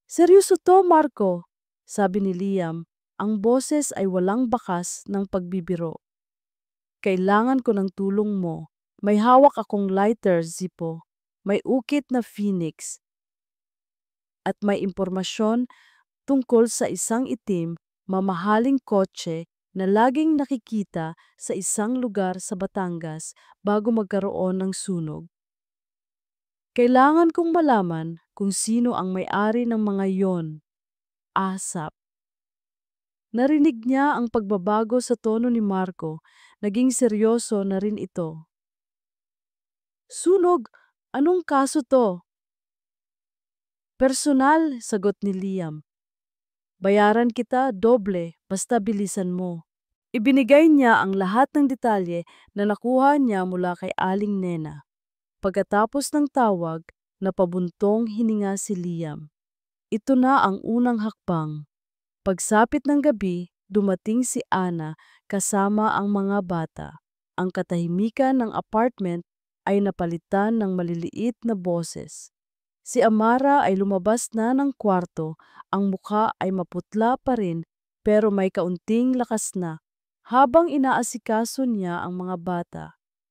Seryoso to, Marco, sabi ni Liam. Ang boses ay walang bakas ng pagbibiro. Kailangan ko ng tulong mo. May hawak akong lighter, Zippo. May ukit na phoenix. At may impormasyon tungkol sa isang itim, mamahaling kotse na laging nakikita sa isang lugar sa Batangas bago magkaroon ng sunog. Kailangan kong malaman kung sino ang may-ari ng mga yon. ASAP. Narinig niya ang pagbabago sa tono ni Marco. Naging seryoso na rin ito. Sunog? Anong kaso to? Personal, sagot ni Liam. Bayaran kita doble, basta bilisan mo. Ibinigay niya ang lahat ng detalye na nakuha niya mula kay Aling Nena. Pagkatapos ng tawag, napabuntong hininga si Liam. Ito na ang unang hakbang. Pagsapit ng gabi, dumating si Ana kasama ang mga bata. Ang katahimikan ng apartment ay napalitan ng maliliit na boses. Si Amara ay lumabas na ng kwarto, ang mukha ay maputla pa rin pero may kaunting lakas na. Habang inaasikaso niya ang mga bata,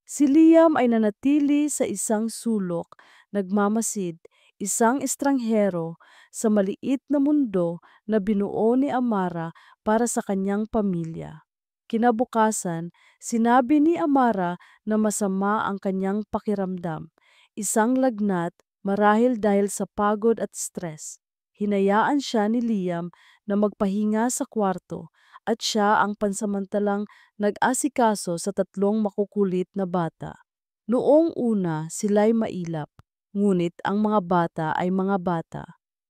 si Liam ay nanatili sa isang sulok, nagmamasid, isang estranghero sa maliit na mundo na binuo ni Amara para sa kanyang pamilya. Kinabukasan, sinabi ni Amara na masama ang kanyang pakiramdam. Isang lagnat marahil dahil sa pagod at stress. Hinayaan siya ni Liam na magpahinga sa kwarto at siya ang pansamantalang nag-asikaso sa tatlong makukulit na bata. Noong una, sila'y mailap, ngunit ang mga bata ay mga bata.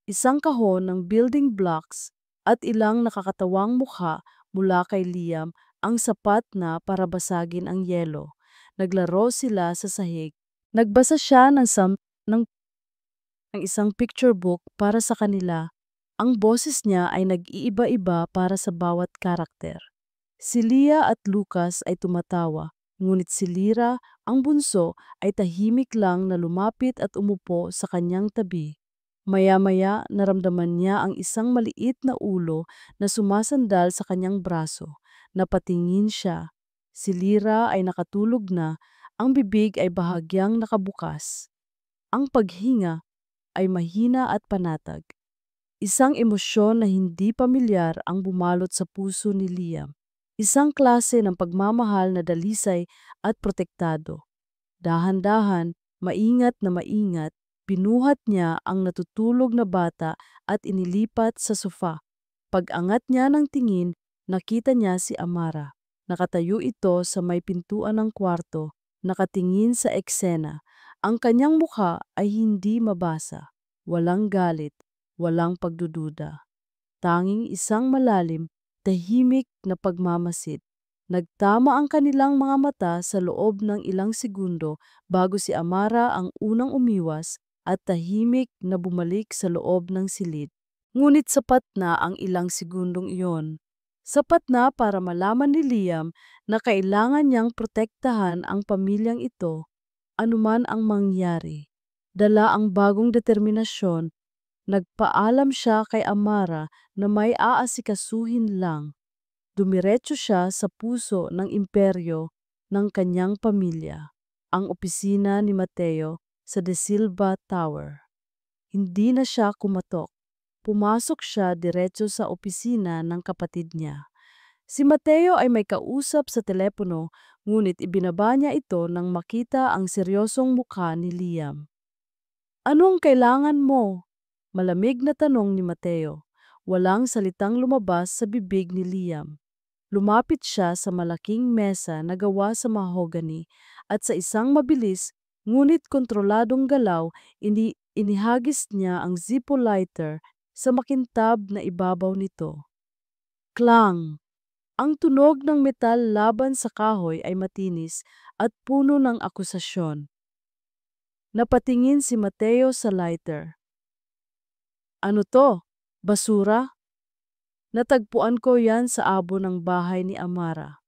Isang kahon ng building blocks at ilang nakakatawang mukha mula kay Liam ang sapat na para basagin ang yelo. Naglaro sila sa sahig. Nagbasa siya ng isang picture book para sa kanila. Ang boses niya ay nag-iiba-iba para sa bawat karakter. Si Leah at Lucas ay tumatawa, ngunit si Lyra, ang bunso, ay tahimik lang na lumapit at umupo sa kanyang tabi. Maya-maya naramdaman niya ang isang maliit na ulo na sumasandal sa kanyang braso. Napatingin siya. Si Lyra ay nakatulog na, ang bibig ay bahagyang nakabukas. Ang paghinga ay mahina at panatag. Isang emosyon na hindi pamilyar ang bumalot sa puso ni Liam. Isang klase ng pagmamahal na dalisay at protektado. Dahan-dahan, maingat na maingat, binuhat niya ang natutulog na bata at inilipat sa sofa. Pag-angat niya ng tingin, nakita niya si Amara. Nakatayo ito sa may pintuan ng kwarto, nakatingin sa eksena. Ang kanyang mukha ay hindi mabasa. Walang galit, walang pagdududa. Tanging isang malalim, tahimik na pagmamasid. Nagtama ang kanilang mga mata sa loob ng ilang segundo bago si Amara ang unang umiwas at tahimik na bumalik sa loob ng silid. Ngunit sapat na ang ilang segundong iyon. Sapat na para malaman ni Liam na kailangan niyang protektahan ang pamilyang ito anuman ang mangyari. Dala ang bagong determinasyon. Nagpaalam siya kay Amara na may aasikasuhin lang. Dumiretso siya sa puso ng imperyo ng kanyang pamilya, ang opisina ni Mateo sa De Silva Tower. Hindi na siya kumatok. Pumasok siya diretso sa opisina ng kapatid niya. Si Mateo ay may kausap sa telepono, ngunit ibinaba niya ito nang makita ang seryosong mukha ni Liam. Anong kailangan mo? Malamig na tanong ni Mateo. Walang salitang lumabas sa bibig ni Liam. Lumapit siya sa malaking mesa na gawa sa mahogany at sa isang mabilis ngunit kontroladong galaw inihagis niya ang Zippo lighter sa makintab na ibabaw nito. Klang! Ang tunog ng metal laban sa kahoy ay matinis at puno ng akusasyon. Napatingin si Mateo sa lighter. Ano to? Basura? Natagpuan ko yan sa abo ng bahay ni Amara.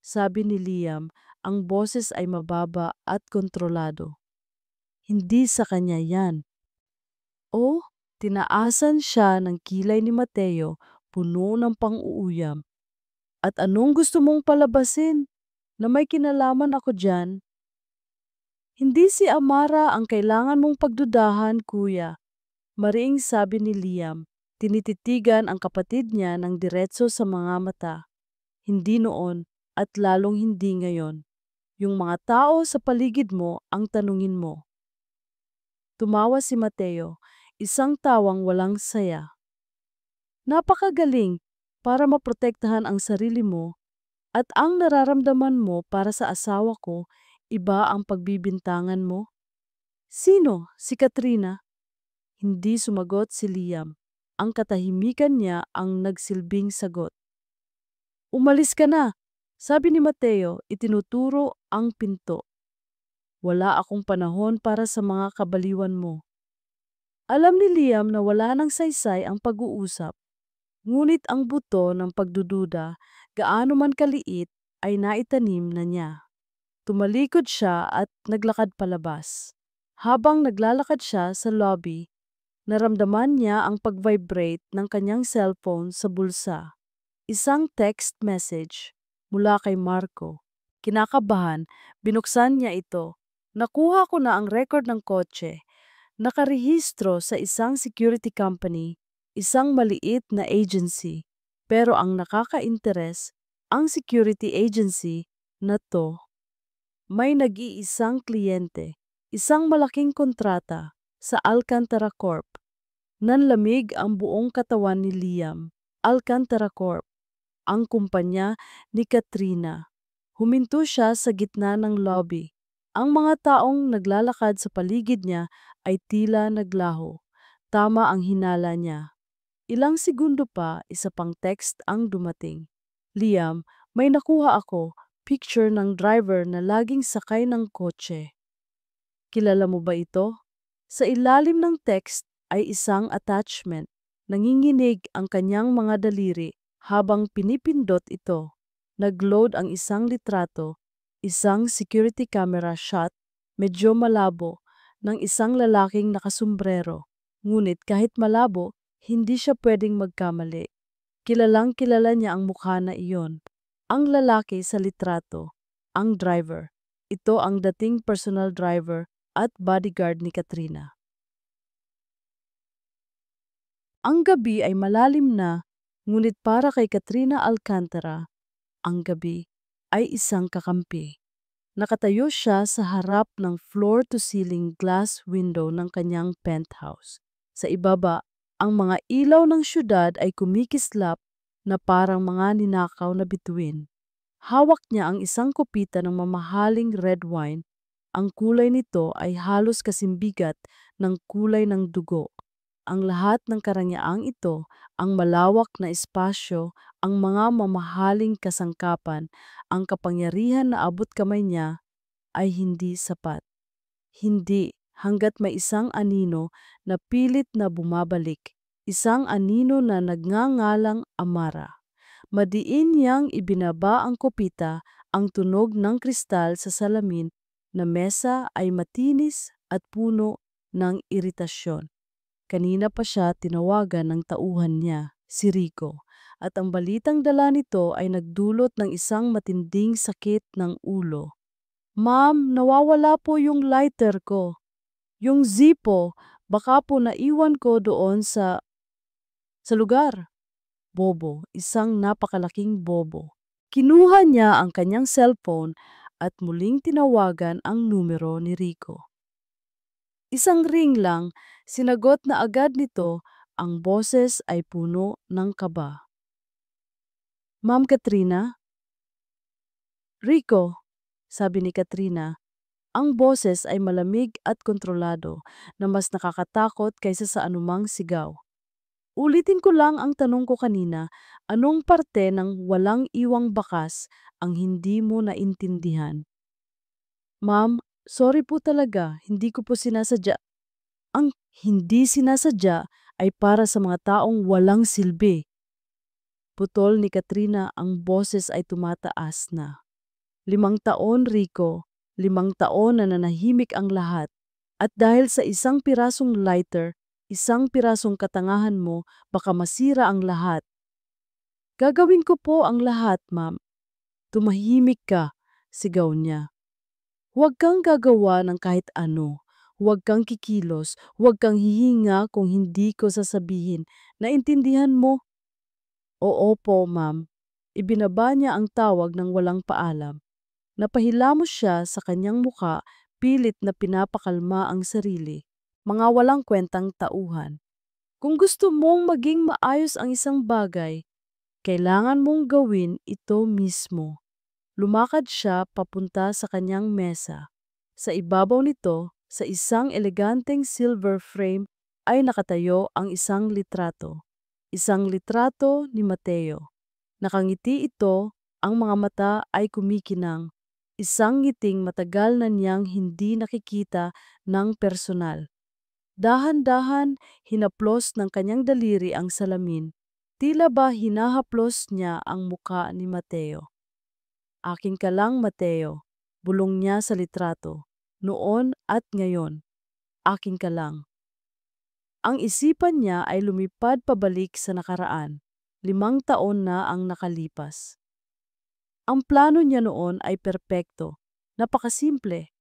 Sabi ni Liam, ang boses ay mababa at kontrolado. Hindi sa kanya yan. Oh, Tinaasan siya ng kilay ni Mateo, puno ng pang-uuyam. At anong gusto mong palabasin? Na may kinalaman ako dyan? Hindi si Amara ang kailangan mong pagdudahan, kuya. Mariing sabi ni Liam, tinititigan ang kapatid niya ng diretso sa mga mata. Hindi noon at lalong hindi ngayon. Yung mga tao sa paligid mo ang tanungin mo. Tumawa si Mateo, isang tawang walang saya. Napakagaling para maprotektahan ang sarili mo at ang nararamdaman mo para sa asawa ko, iba ang pagbibintangan mo. Sino? Si Katrina? Hindi sumagot si Liam. Ang katahimikan niya ang nagsilbing sagot. Umalis ka na, sabi ni Mateo, itinuturo ang pinto. Wala akong panahon para sa mga kabaliwan mo. Alam ni Liam na wala nang saysay ang pag-uusap. Ngunit ang buto ng pagdududa, gaano man kaliit, ay naitanim na niya. Tumalikod siya at naglakad palabas. Habang naglalakad siya sa lobby, naramdaman niya ang pag-vibrate ng kanyang cellphone sa bulsa. Isang text message mula kay Marco. Kinakabahan, binuksan niya ito. Nakuha ko na ang record ng kotse. Nakarehistro sa isang security company, isang maliit na agency. Pero ang nakaka-interes, ang security agency na to, may nag-iisang kliyente, isang malaking kontrata sa Alcantara Corp. Nanlamig ang buong katawan ni Liam. Alcantara Corp, ang kumpanya ni Katrina. Huminto siya sa gitna ng lobby. Ang mga taong naglalakad sa paligid niya ay tila naglaho. Tama ang hinala niya. Ilang segundo pa, isa pang text ang dumating. Liam, may nakuha ako, picture ng driver na laging sakay ng kotse. Kilala mo ba ito? Sa ilalim ng text ay isang attachment. Nanginginig ang kanyang mga daliri habang pinipindot ito. Nag-load ang isang litrato, isang security camera shot, medyo malabo, ng isang lalaking nakasumbrero. Ngunit kahit malabo, hindi siya pwedeng magkamali. Kilalang kilala niya ang mukha na iyon. Ang lalaki sa litrato, ang driver. Ito ang dating personal driver at bodyguard ni Katrina. Ang gabi ay malalim na, ngunit para kay Katrina Alcantara, ang gabi ay isang kakampi. Nakatayo siya sa harap ng floor-to-ceiling glass window ng kanyang penthouse. Sa ibaba, ang mga ilaw ng syudad ay kumikislap na parang mga ninakaw na bituin. Hawak niya ang isang kupita ng mamahaling red wine. Ang kulay nito ay halos kasimbigat ng kulay ng dugo. Ang lahat ng karangyaan ito, ang malawak na espasyo, ang mga mamahaling kasangkapan, ang kapangyarihan na abot kamay niya, ay hindi sapat. Hindi hanggat may isang anino na pilit na bumabalik, isang anino na nagngangalang Amara. Madiin niyang ibinaba ang kopita, ang tunog ng kristal sa salamin na mesa ay matinis at puno ng iritasyon. Kanina pa siya tinawagan ng tauhan niya, si Rico, at ang balitang dala nito ay nagdulot ng isang matinding sakit ng ulo. Ma'am, nawawala po yung lighter ko. Yung Zippo, baka po naiwan ko doon sa lugar. Bobo, isang napakalaking bobo. Kinuha niya ang kanyang cellphone at muling tinawagan ang numero ni Rico. Isang ring lang, sinagot na agad nito, ang boses ay puno ng kaba. Ma'am Katrina? Rico, sabi ni Katrina, ang boses ay malamig at kontrolado na mas nakakatakot kaysa sa anumang sigaw. Ulitin ko lang ang tanong ko kanina, anong parte ng walang iwang bakas ang hindi mo naintindihan? Ma'am, sorry po talaga, hindi ko po sinasadya. Ang hindi sinasadya ay para sa mga taong walang silbi. Putol ni Katrina, ang boses ay tumataas na. 5 taon, Rico, 5 taon na nanahimik ang lahat. At dahil sa isang pirasong lighter, Isang pirasong katangahan mo, baka masira ang lahat. Gagawin ko po ang lahat, ma'am. Tumahimik ka, sigaw niya. Huwag kang gagawa ng kahit ano. Huwag kang kikilos, huwag kang hihinga kung hindi ko sasabihin. Naintindihan mo? Oo po, ma'am. Ibinaba niya ang tawag ng walang paalam. Napahilamos siya sa kanyang muka, pilit na pinapakalma ang sarili. Mga walang kwentang tauhan. Kung gusto mong maging maayos ang isang bagay, kailangan mong gawin ito mismo. Lumakad siya papunta sa kanyang mesa. Sa ibabaw nito, sa isang eleganteng silver frame, ay nakatayo ang isang litrato. Isang litrato ni Mateo. Nakangiti ito, ang mga mata ay kumikinang. Isang ngiting matagal na niyang hindi nakikita ng personal. Dahan-dahan, hinaplos ng kanyang daliri ang salamin. Tila ba hinahaplos niya ang muka ni Mateo. Akin ka lang, Mateo, bulong niya sa litrato. Noon at ngayon, akin ka lang. Ang isipan niya ay lumipad pabalik sa nakaraan. 5 taon na ang nakalipas. Ang plano niya noon ay perpekto, napakasimple.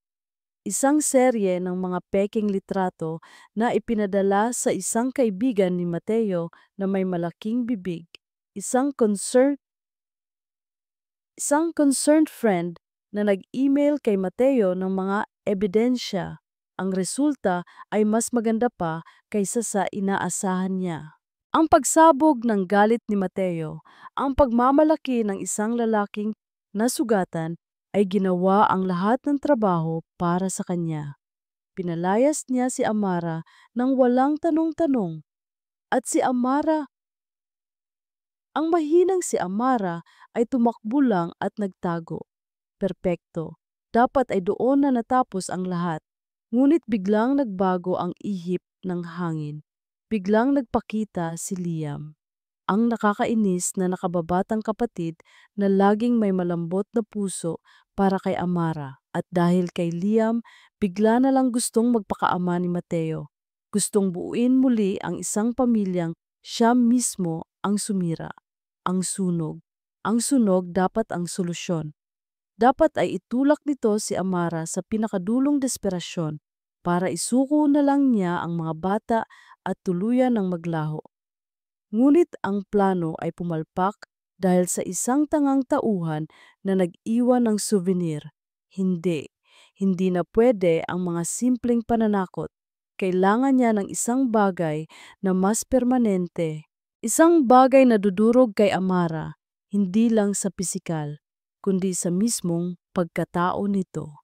Isang serye ng mga peking litrato na ipinadala sa isang kaibigan ni Mateo na may malaking bibig. Isang concerned friend na nag-email kay Mateo ng mga ebidensya. Ang resulta ay mas maganda pa kaysa sa inaasahan niya. Ang pagsabog ng galit ni Mateo, ang pagmamalaki ng isang lalaking nasugatan ay ginawa ang lahat ng trabaho para sa kanya. Pinalayas niya si Amara nang walang tanong-tanong. At ang mahinang si Amara ay tumakbo lang at nagtago. Perpekto. Dapat ay doon na natapos ang lahat. Ngunit biglang nagbago ang ihip ng hangin. Biglang nagpakita si Liam. Ang nakakainis na nakababatang kapatid na laging may malambot na puso para kay Amara. At dahil kay Liam, bigla na lang gustong magpakaama ni Mateo. Gustong buuin muli ang isang pamilyang siya mismo ang sumira. Ang sunog. Ang sunog dapat ang solusyon. Dapat ay itulak nito si Amara sa pinakadulong desperasyon para isuko na lang niya ang mga bata at tuluyan ng maglaho. Ngunit ang plano ay pumalpak dahil sa isang tangang tauhan na nag-iwan ng souvenir. Hindi na pwede ang mga simpleng pananakot. Kailangan niya ng isang bagay na mas permanente. Isang bagay na dudurog kay Amara, hindi lang sa pisikal, kundi sa mismong pagkatao nito.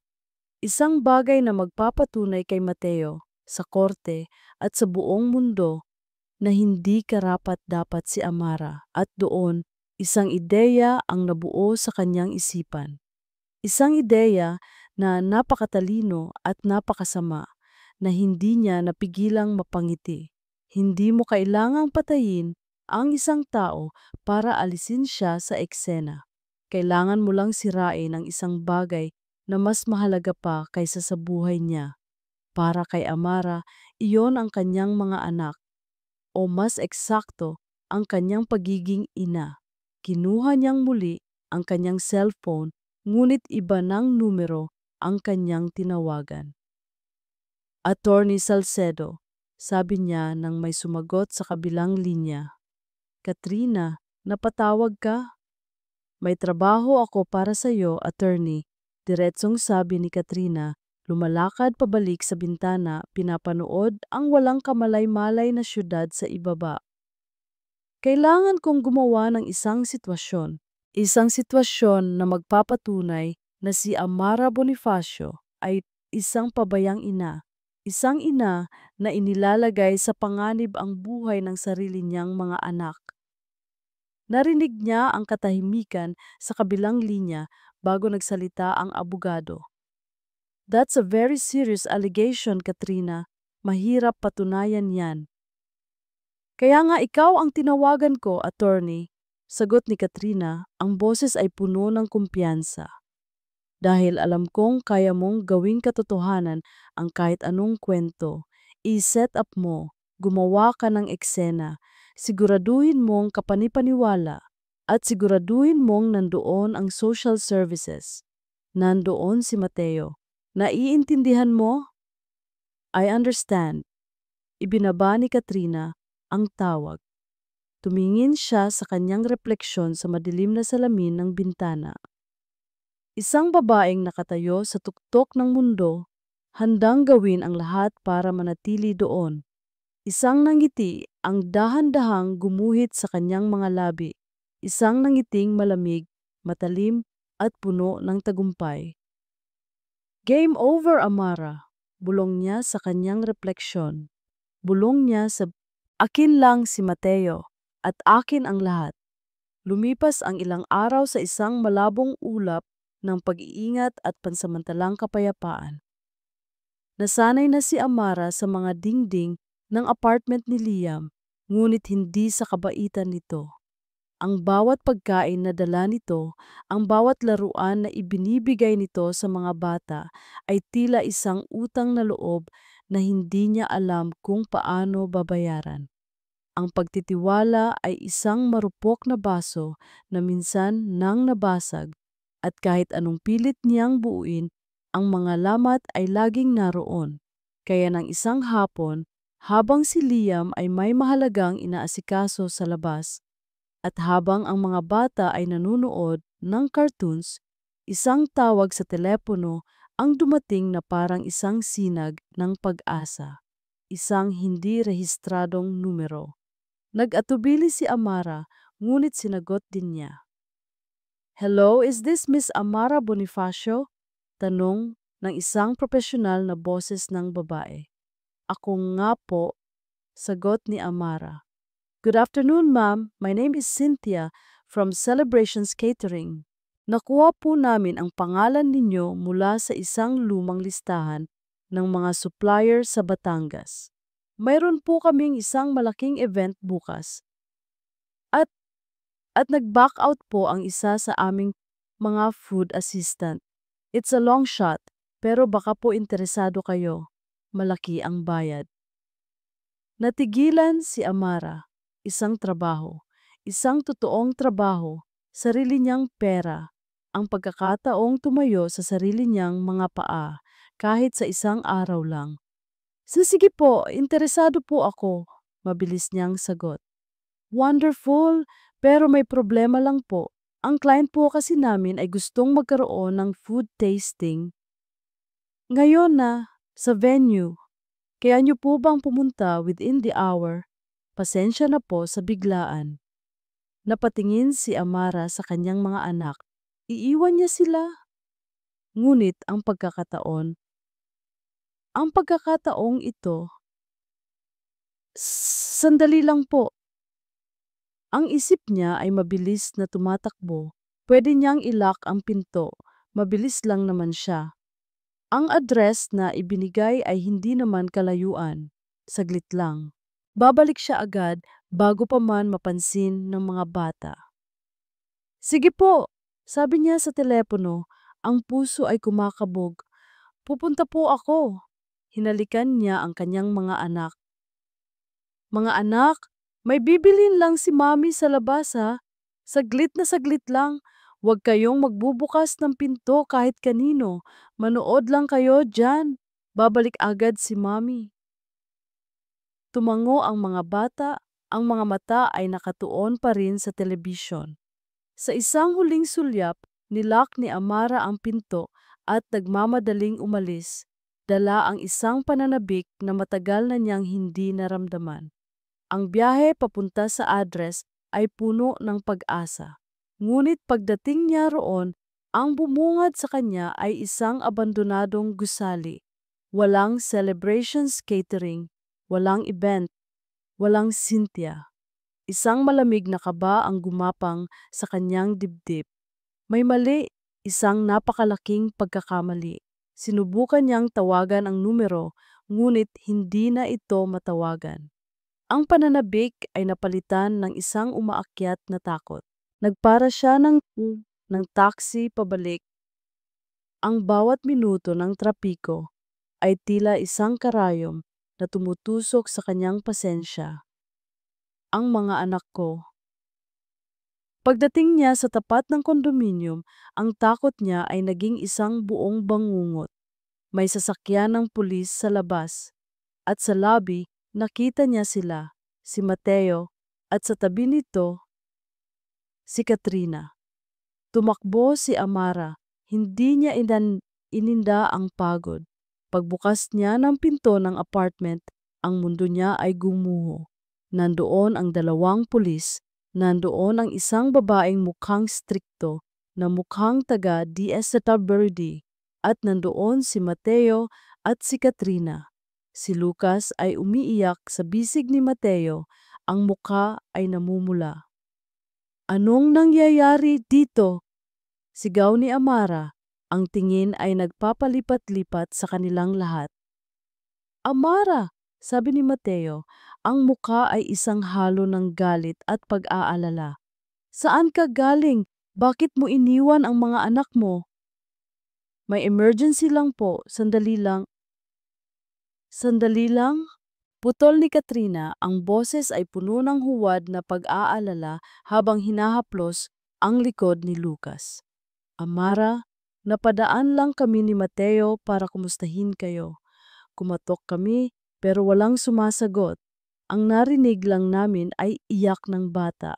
Isang bagay na magpapatunay kay Mateo, sa korte at sa buong mundo na hindi karapat-dapat si Amara at doon isang ideya ang nabuo sa kanyang isipan. Isang ideya na napakatalino at napakasama na hindi niya napigilang mapangiti. Hindi mo kailangang patayin ang isang tao para alisin siya sa eksena. Kailangan mo lang sirain ang isang bagay na mas mahalaga pa kaysa sa buhay niya. Para kay Amara, iyon ang kanyang mga anak, o mas eksakto, ang kanyang pagiging ina. Kinuha niyang muli ang kanyang cellphone, ngunit iba ng numero ang kanyang tinawagan. Attorney Salcedo, sabi niya nang may sumagot sa kabilang linya. Katrina, napatawag ka? May trabaho ako para sa iyo, attorney. Diretsong sabi ni Katrina, lumalakad pabalik sa bintana, pinapanood ang walang kamalay-malay na syudad sa ibaba. Kailangan kong gumawa ng isang sitwasyon. Isang sitwasyon na magpapatunay na si Amara Bonifacio ay isang pabayang ina. Isang ina na inilalagay sa panganib ang buhay ng sarili niyang mga anak. Narinig niya ang katahimikan sa kabilang linya bago nagsalita ang abogado. That's a very serious allegation, Katrina. Mahirap patunayan yan. Kaya nga ikaw ang tinawagan ko, attorney. Sagot ni Katrina, ang boses ay puno ng kumpiyansa. Dahil alam kong kaya mong gawing katotohanan ang kahit anong kwento, i-set up mo. Gumawa ka ng eksena. Siguraduhin mong kapanipaniwala at siguraduhin mong nandoon ang social services. Nandoon si Mateo. Naiintindihan mo? I understand. Ibinaba ni Katrina ang tawag. Tumingin siya sa kanyang refleksyon sa madilim na salamin ng bintana. Isang babaeng nakatayo sa tuktok ng mundo, handang gawin ang lahat para manatili doon. Isang nangiti ang dahan-dahang gumuhit sa kanyang mga labi. Isang nangiting malamig, matalim at puno ng tagumpay. Game over, Amara. Bulong niya sa kanyang refleksyon. Bulong niya sa akin lang si Mateo at akin ang lahat. Lumipas ang ilang araw sa isang malabong ulap ng pag-iingat at pansamantalang kapayapaan. Nasanay na si Amara sa mga dingding ng apartment ni Liam, ngunit hindi sa kabaitan nito. Ang bawat pagkain na dala nito, ang bawat laruan na ibinibigay nito sa mga bata ay tila isang utang na loob na hindi niya alam kung paano babayaran. Ang pagtitiwala ay isang marupok na baso na minsan nang nabasag at kahit anong pilit niyang buuin, ang mga lamat ay laging naroon. Kaya ng isang hapon, habang si Liam ay may mahalagang inaasikaso sa labas, at habang ang mga bata ay nanunood ng cartoons, isang tawag sa telepono ang dumating na parang isang sinag ng pag-asa. Isang hindi rehistradong numero. Nag-atubili si Amara, ngunit sinagot din niya. Hello, is this Miss Amara Bonifacio? Tanong ng isang profesional na boses ng babae. Ako nga po, sagot ni Amara. Good afternoon, ma'am. My name is Cynthia from Celebrations Catering. Nakuha po namin ang pangalan ninyo mula sa isang lumang listahan ng mga supplier sa Batangas. Mayroon po kaming isang malaking event bukas. At nag-back out po ang isa sa aming mga food assistant. It's a long shot, pero baka po interesado kayo. Malaki ang bayad. Natigilan si Amara. Isang trabaho. Isang totoong trabaho. Sarili niyang pera. Ang pagkakataong tumayo sa sarili niyang mga paa kahit sa isang araw lang. Sige po, interesado po ako. Mabilis niyang sagot. Wonderful, pero may problema lang po. Ang client po kasi namin ay gustong magkaroon ng food tasting ngayon na sa venue. Kaya niyo po bang pumunta within the hour? Pasensya na po sa biglaan. Napatingin si Amara sa kanyang mga anak. Iiwan niya sila? Ngunit ang pagkakataong ito, sandali lang po. Ang isip niya ay mabilis na tumatakbo. Pwede niyang ilock ang pinto. Mabilis lang naman siya. Ang address na ibinigay ay hindi naman kalayuan. Saglit lang. Babalik siya agad bago pa man mapansin ng mga bata. Sige po, sabi niya sa telepono, ang puso ay kumakabog. Pupunta po ako. Hinalikan niya ang kanyang mga anak. Mga anak, may bibilin lang si Mami sa labas ha. Saglit na saglit lang. Huwag kayong magbubukas ng pinto kahit kanino. Manood lang kayo dyan. Babalik agad si Mami. Tumango ang mga bata, ang mga mata ay nakatuon pa rin sa telebisyon. Sa isang huling sulyap, nilock ni Amara ang pinto at nagmamadaling umalis. Dala ang isang pananabik na matagal na niyang hindi naramdaman. Ang biyahe papunta sa address ay puno ng pag-asa. Ngunit pagdating niya roon, ang bumungad sa kanya ay isang abandonadong gusali. Walang celebrations catering, walang event, walang Cynthia. Isang malamig na kaba ang gumapang sa kanyang dibdib. May mali, isang napakalaking pagkakamali. Sinubukan niyang tawagan ang numero, ngunit hindi na ito matawagan. Ang pananabik ay napalitan ng isang umaakyat na takot. Nagpara siya ng taxi pabalik. Ang bawat minuto ng trapiko ay tila isang karayom na tumutusok sa kanyang pasensya. Ang mga anak ko. Pagdating niya sa tapat ng kondominium, ang takot niya ay naging isang buong bangungot. May sasakyan ng pulis sa labas. At sa lobby, nakita niya sila, si Mateo, at sa tabi nito, si Katrina. Tumakbo si Amara, hindi niya ininda ang pagod. Pagbukas niya ng pinto ng apartment, ang mundo niya ay gumuho. Nandoon ang dalawang pulis, nandoon ang isang babaeng mukhang strikto na mukhang taga DSWD, at nandoon si Mateo at si Katrina. Si Lucas ay umiiyak sa bisig ni Mateo, ang mukha ay namumula. Anong nangyayari dito? Sigaw ni Amara, ang tingin ay nagpapalipat-lipat sa kanilang lahat. Amara, sabi ni Mateo, ang mukha ay isang halo ng galit at pag-aalala. Saan ka galing? Bakit mo iniwan ang mga anak mo? May emergency lang po, sandali lang. Sandali lang? Putol ni Katrina, ang boses ay puno ng huwad na pag-aalala habang hinahaplos ang likod ni Lucas. Amara, napadaan lang kami ni Mateo para kumustahin kayo. Kumatok kami pero walang sumasagot. Ang narinig lang namin ay iyak ng bata.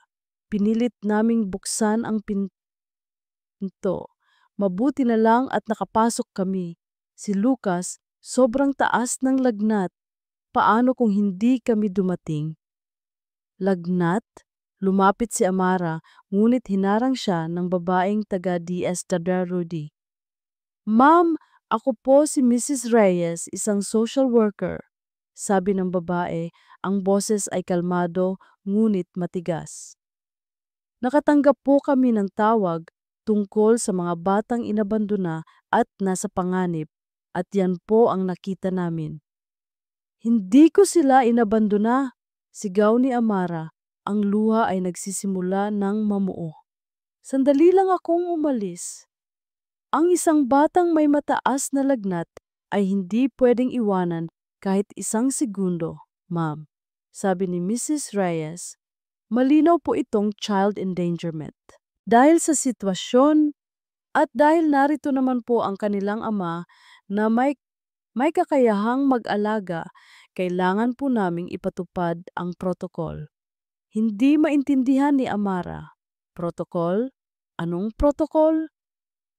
Pinilit naming buksan ang pinto. Mabuti na lang at nakapasok kami. Si Lucas, sobrang taas ng lagnat. Paano kung hindi kami dumating? Lagnat? Lumapit si Amara, ngunit hinarang siya ng babaeng taga DSWD. Ma'am, ako po si Mrs. Reyes, isang social worker. Sabi ng babae, ang boses ay kalmado ngunit matigas. Nakatanggap po kami ng tawag tungkol sa mga batang inabandona at nasa panganib, at yan po ang nakita namin. Hindi ko sila inabandona, sigaw ni Amara. Ang luha ay nagsisimula ng mamuo. Sandali lang akong umalis. Ang isang batang may mataas na lagnat ay hindi pwedeng iwanan kahit isang segundo, ma'am. Sabi ni Mrs. Reyes, malinaw po itong child endangerment. Dahil sa sitwasyon at dahil narito naman po ang kanilang ama na may kakayahang mag-alaga, kailangan po naming ipatupad ang protokol. Hindi maintindihan ni Amara. Protokol? Anong protokol?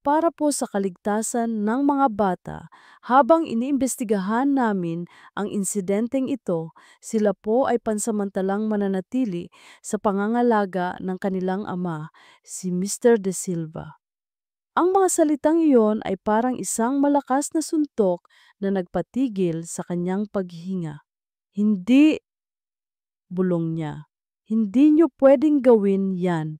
Para po sa kaligtasan ng mga bata, habang iniimbestigahan namin ang insidenteng ito, sila po ay pansamantalang mananatili sa pangangalaga ng kanilang ama, si Mr. De Silva. Ang mga salitang iyon ay parang isang malakas na suntok na nagpatigil sa kanyang paghinga. Hindi, bulong niya, hindi niyo pwedeng gawin yan.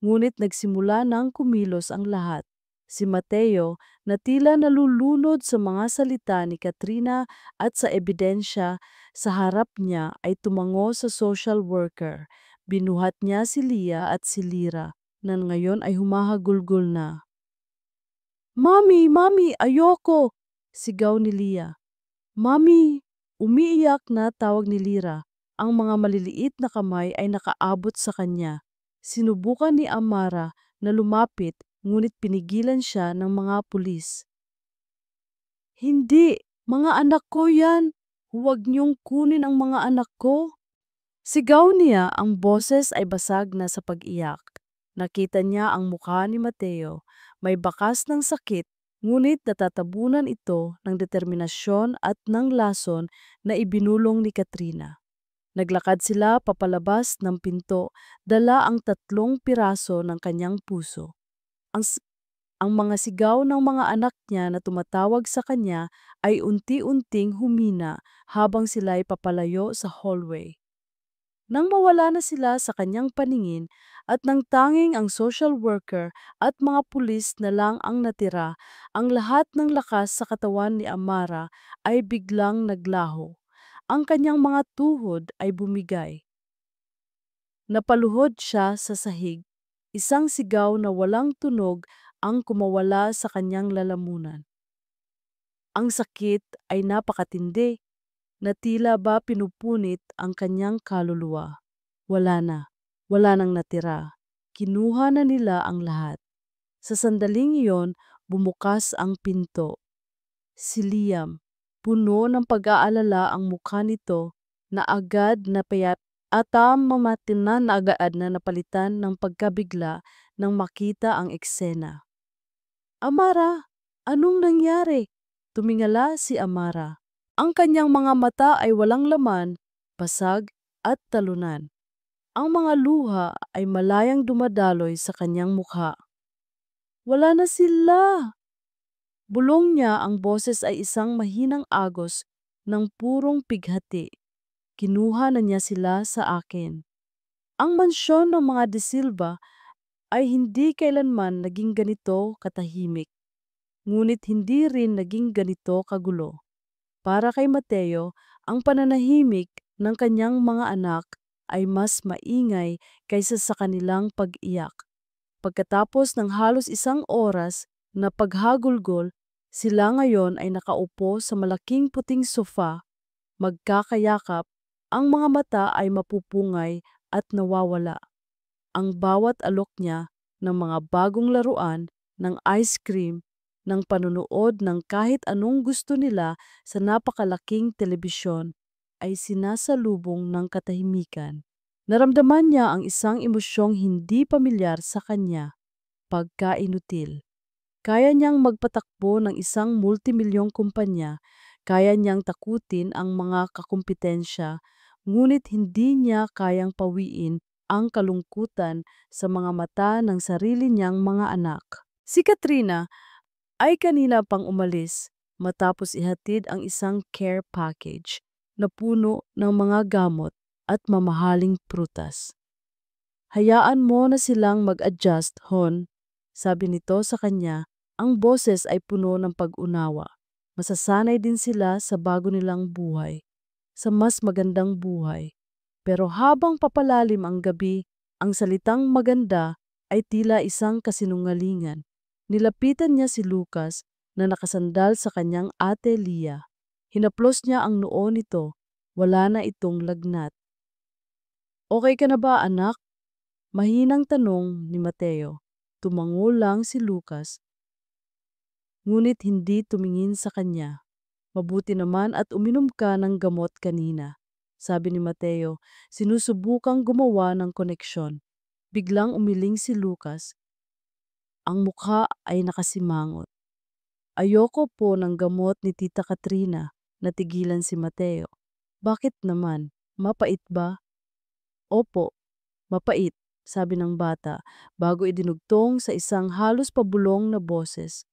Ngunit nagsimula ng kumilos ang lahat. Si Mateo na tila nalulunod sa mga salita ni Katrina at sa ebidensya sa harap niya ay tumango sa social worker. Binuhat niya si Lia at si Lira na ngayon ay humahagulgol na. Mami, Mami, ayoko! Sigaw ni Lia. Mami! Umiiyak na tawag ni Lira. Ang mga maliliit na kamay ay nakaabot sa kanya. Sinubukan ni Amara na lumapit ngunit pinigilan siya ng mga pulis. Hindi! Mga anak ko yan! Huwag niyong kunin ang mga anak ko! Sigaw niya, ang boses ay basag na sa pag-iyak. Nakita niya ang mukha ni Mateo. May bakas ng sakit, ngunit natatabunan ito ng determinasyon at ng lason na ibinulong ni Katrina. Naglakad sila papalabas ng pinto, dala ang 3 piraso ng kanyang puso. Ang mga sigaw ng mga anak niya na tumatawag sa kanya ay unti-unting humina habang sila'y papalayo sa hallway. Nang mawala na sila sa kanyang paningin at nang tanging ang social worker at mga pulis na lang ang natira, ang lahat ng lakas sa katawan ni Amara ay biglang naglaho. Ang kanyang mga tuhod ay bumigay. Napaluhod siya sa sahig. Isang sigaw na walang tunog ang kumawala sa kanyang lalamunan. Ang sakit ay napakatindi. na tila ba pinupunit ang kanyang kaluluwa. Wala na, wala nang natira. Kinuha na nila ang lahat. Sa sandaling iyon, bumukas ang pinto. Si Liam, puno ng pag-aalala ang mukha nito na agad na payat at mamatinan na agad na napalitan ng pagkabigla nang makita ang eksena. Amara, anong nangyari? Tumingala si Amara. Ang kanyang mga mata ay walang laman, basag at talunan. Ang mga luha ay malayang dumadaloy sa kanyang mukha. Wala na sila! Bulong niya, ang boses ay isang mahinang agos ng purong pighati. Kinuha na niya sila sa akin. Ang mansyon ng mga De Silva ay hindi kailanman naging ganito katahimik. Ngunit hindi rin naging ganito kagulo. Para kay Mateo, ang pananahimik ng kanyang mga anak ay mas maingay kaysa sa kanilang pag-iyak. Pagkatapos ng halos 1 oras na paghagulgol, sila ngayon ay nakaupo sa malaking puting sofa, magkakayakap, ang mga mata ay mapupungay at nawawala. Ang bawat alok niya ng mga bagong laruan, ng ice cream, ng panunood ng kahit anong gusto nila sa napakalaking telebisyon ay sinasalubong ng katahimikan. Naramdaman niya ang isang emosyong hindi pamilyar sa kanya, pagkainutil. Kaya niyang magpatakbo ng isang multimilyong kumpanya, kaya niyang takutin ang mga kakumpetensya, ngunit hindi niya kayang pawiin ang kalungkutan sa mga mata ng sarili niyang mga anak. Si Katrina ay kanina pang umalis matapos ihatid ang isang care package na puno ng mga gamot at mamahaling prutas. Hayaan mo na silang mag-adjust, Hon, sabi nito sa kanya. Ang boses ay puno ng pag-unawa. Masasanay din sila sa bago nilang buhay, sa mas magandang buhay. Pero habang papalalim ang gabi, ang salitang maganda ay tila isang kasinungalingan. Nilapitan niya si Lucas na nakasandal sa kanyang ate Lia. Hinaplos niya ang noo nito. Wala na itong lagnat. Okay ka na ba, anak? Mahinang tanong ni Mateo. Tumango lang si Lucas, ngunit hindi tumingin sa kanya. Mabuti naman at uminom ka ng gamot kanina, sabi ni Mateo, sinusubukang gumawa ng koneksyon. Biglang umiling si Lucas. Ang mukha ay nakasimangot. Ayoko po ng gamot ni Tita Katrina, natigilan si Mateo. Bakit naman? Mapait ba? Opo, mapait, sabi ng bata bago idinugtong sa isang halos pabulong na boses.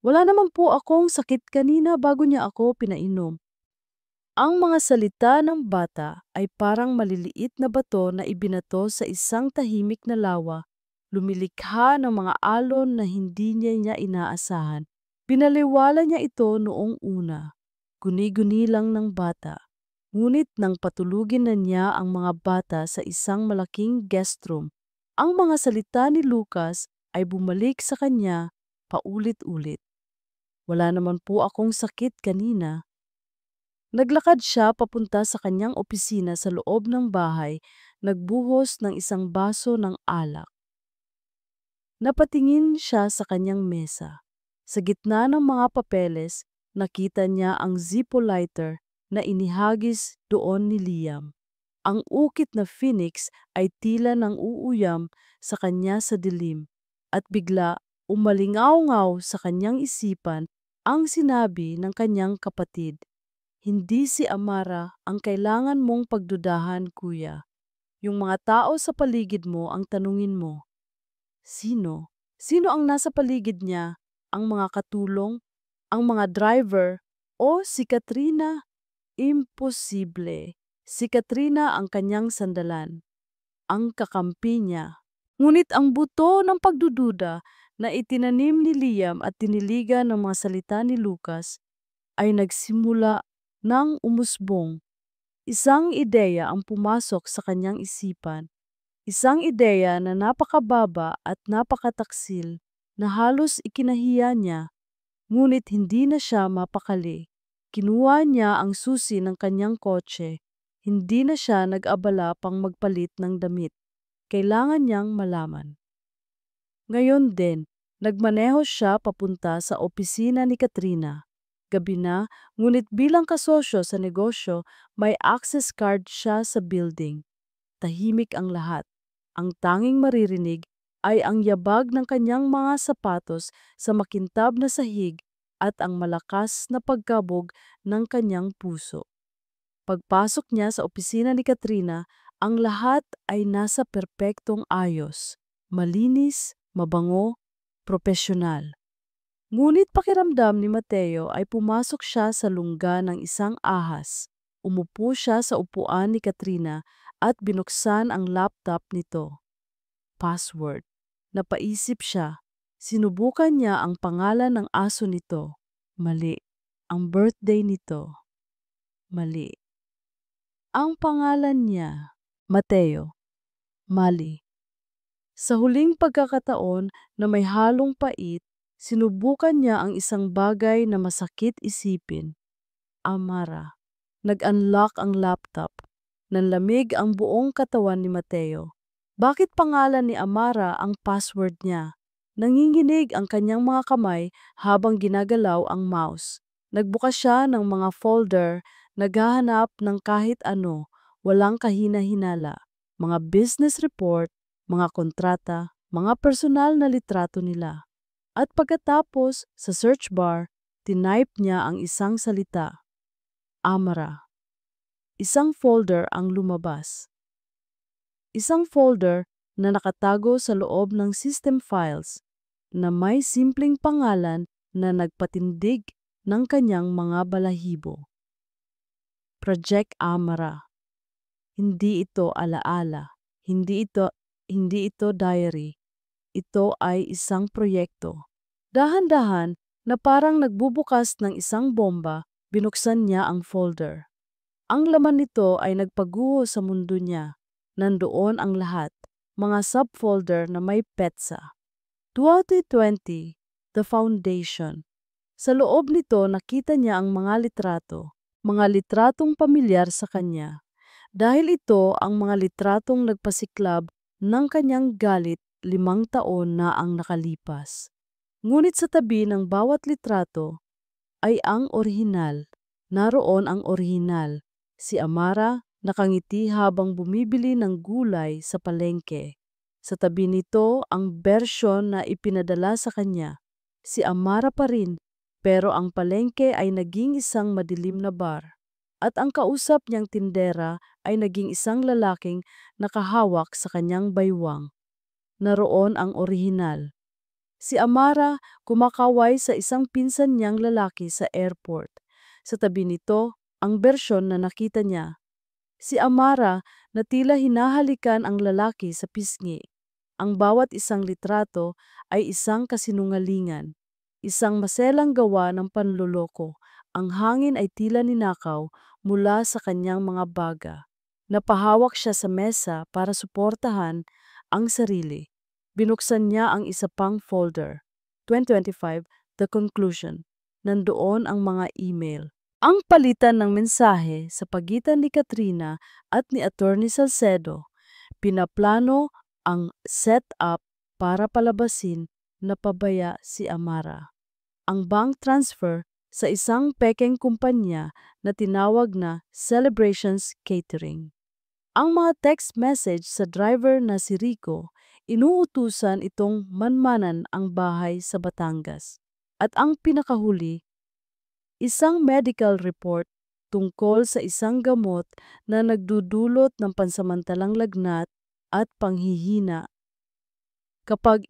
Wala naman po akong sakit kanina bago niya ako pinainom. Ang mga salita ng bata ay parang maliliit na bato na ibinato sa isang tahimik na lawa, lumilikha ng mga alon na hindi niya inaasahan. Pinaliwala niya ito noong una. Guni-guni lang ng bata. Ngunit nang patulugin na niya ang mga bata sa isang malaking guest room, ang mga salita ni Lucas ay bumalik sa kanya paulit-ulit. Wala naman po akong sakit kanina. Naglakad siya papunta sa kanyang opisina sa loob ng bahay, nagbuhos ng isang baso ng alak. Napatingin siya sa kanyang mesa. Sa gitna ng mga papeles, nakita niya ang Zippo lighter na inihagis doon ni Liam. Ang ukit na phoenix ay tila nang uuyam sa kanya sa dilim, at bigla umalingaw-ngaw sa kanyang isipan ang sinabi ng kanyang kapatid. Hindi si Amara ang kailangan mong pagdudahan, kuya. Yung mga tao sa paligid mo ang tanungin mo. Sino? Sino ang nasa paligid niya? Ang mga katulong? Ang mga driver? O si Katrina? Imposible. Si Katrina ang kanyang sandalan. Ang kakampi niya. Ngunit ang buto ng pagdududa na itinanim ni Liam at tiniligan ng mga salita ni Lucas ay nagsimula ng umusbong. Isang ideya ang pumasok sa kanyang isipan. Isang ideya na napakababa at napakataksil na halos ikinahiya niya, ngunit hindi na siya mapakali. Kinuha niya ang susi ng kanyang kotse. Hindi na siya nag-abala pang magpalit ng damit. Kailangan niyang malaman. Ngayon din, nagmaneho siya papunta sa opisina ni Katrina. Gabi na, ngunit bilang kasosyo sa negosyo, may access card siya sa building. Tahimik ang lahat. Ang tanging maririnig ay ang yabag ng kanyang mga sapatos sa makintab na sahig at ang malakas na pagkabog ng kanyang puso. Pagpasok niya sa opisina ni Katrina, ang lahat ay nasa perpektong ayos. Malinis, mabango, propesyonal. Ngunit pakiramdam ni Mateo ay pumasok siya sa lungga ng isang ahas. Umupo siya sa upuan ni Katrina at binuksan ang laptop nito. Password. Napaisip siya. Sinubukan niya ang pangalan ng aso nito. Mali. Ang birthday nito. Mali. Ang pangalan niya, Mateo. Mali. Sa huling pagkakataon na may halong pait, sinubukan niya ang isang bagay na masakit isipin. Amara. Nag-unlock ang laptop. Nanlamig ang buong katawan ni Mateo. Bakit pangalan ni Amara ang password niya? Nanginginig ang kanyang mga kamay habang ginagalaw ang mouse. Nagbukas siya ng mga folder, naghahanap ng kahit ano, walang kahina-hinala. Mga business report, mga kontrata, mga personal na litrato nila. At pagkatapos, sa search bar, tinype niya ang isang salita. Amara. Isang folder ang lumabas. Isang folder na nakatago sa loob ng system files na may simpleng pangalan na nagpatindig ng kanyang mga balahibo. Project Amara. Hindi ito alaala. Hindi ito diary. Ito ay isang proyekto. Dahan-dahan na parang nagbubukas ng isang bomba, binuksan niya ang folder. Ang laman nito ay nagpaguho sa mundo niya. Nandoon ang lahat, mga subfolder na may petsa. 2020, The Foundation. Sa loob nito nakita niya ang mga litratong pamilyar sa kanya. Dahil ito ang mga litratong nagpasiklab ng kanyang galit 5 taon na ang nakalipas. Ngunit sa tabi ng bawat litrato ay ang orihinal. Naroon ang orihinal. Si Amara nakangiti habang bumibili ng gulay sa palengke. Sa tabi nito ang bersyon na ipinadala sa kanya. Si Amara pa rin, pero ang palengke ay naging isang madilim na bar. At ang kausap niyang tindera ay naging isang lalaking nakahawak sa kanyang baywang. Naroon ang orihinal. Si Amara kumakaway sa isang pinsan niyang lalaki sa airport. Sa tabi nito, ang bersyon na nakita niya. Si Amara na tila hinahalikan ang lalaki sa pisngi. Ang bawat isang litrato ay isang kasinungalingan, isang maselang gawa ng panloloko. Ang hangin ay tila ninakaw mula sa kanyang mga baga. Napahawak siya sa mesa para suportahan ang sarili. Binuksan niya ang isa pang folder. 2025, The Conclusion. Nandoon ang mga email. Ang palitan ng mensahe sa pagitan ni Katrina at ni Attorney Salcedo. Pinaplano ang setup para palabasin na pabaya si Amara. Ang bank transfer sa isang pekeng kumpanya na tinawag na Celebrations Catering. Ang mga text message sa driver na si Rico, inuutusan itong manmanan ang bahay sa Batangas. At ang pinakahuli, isang medical report tungkol sa isang gamot na nagdudulot ng pansamantalang lagnat at panghihina kapag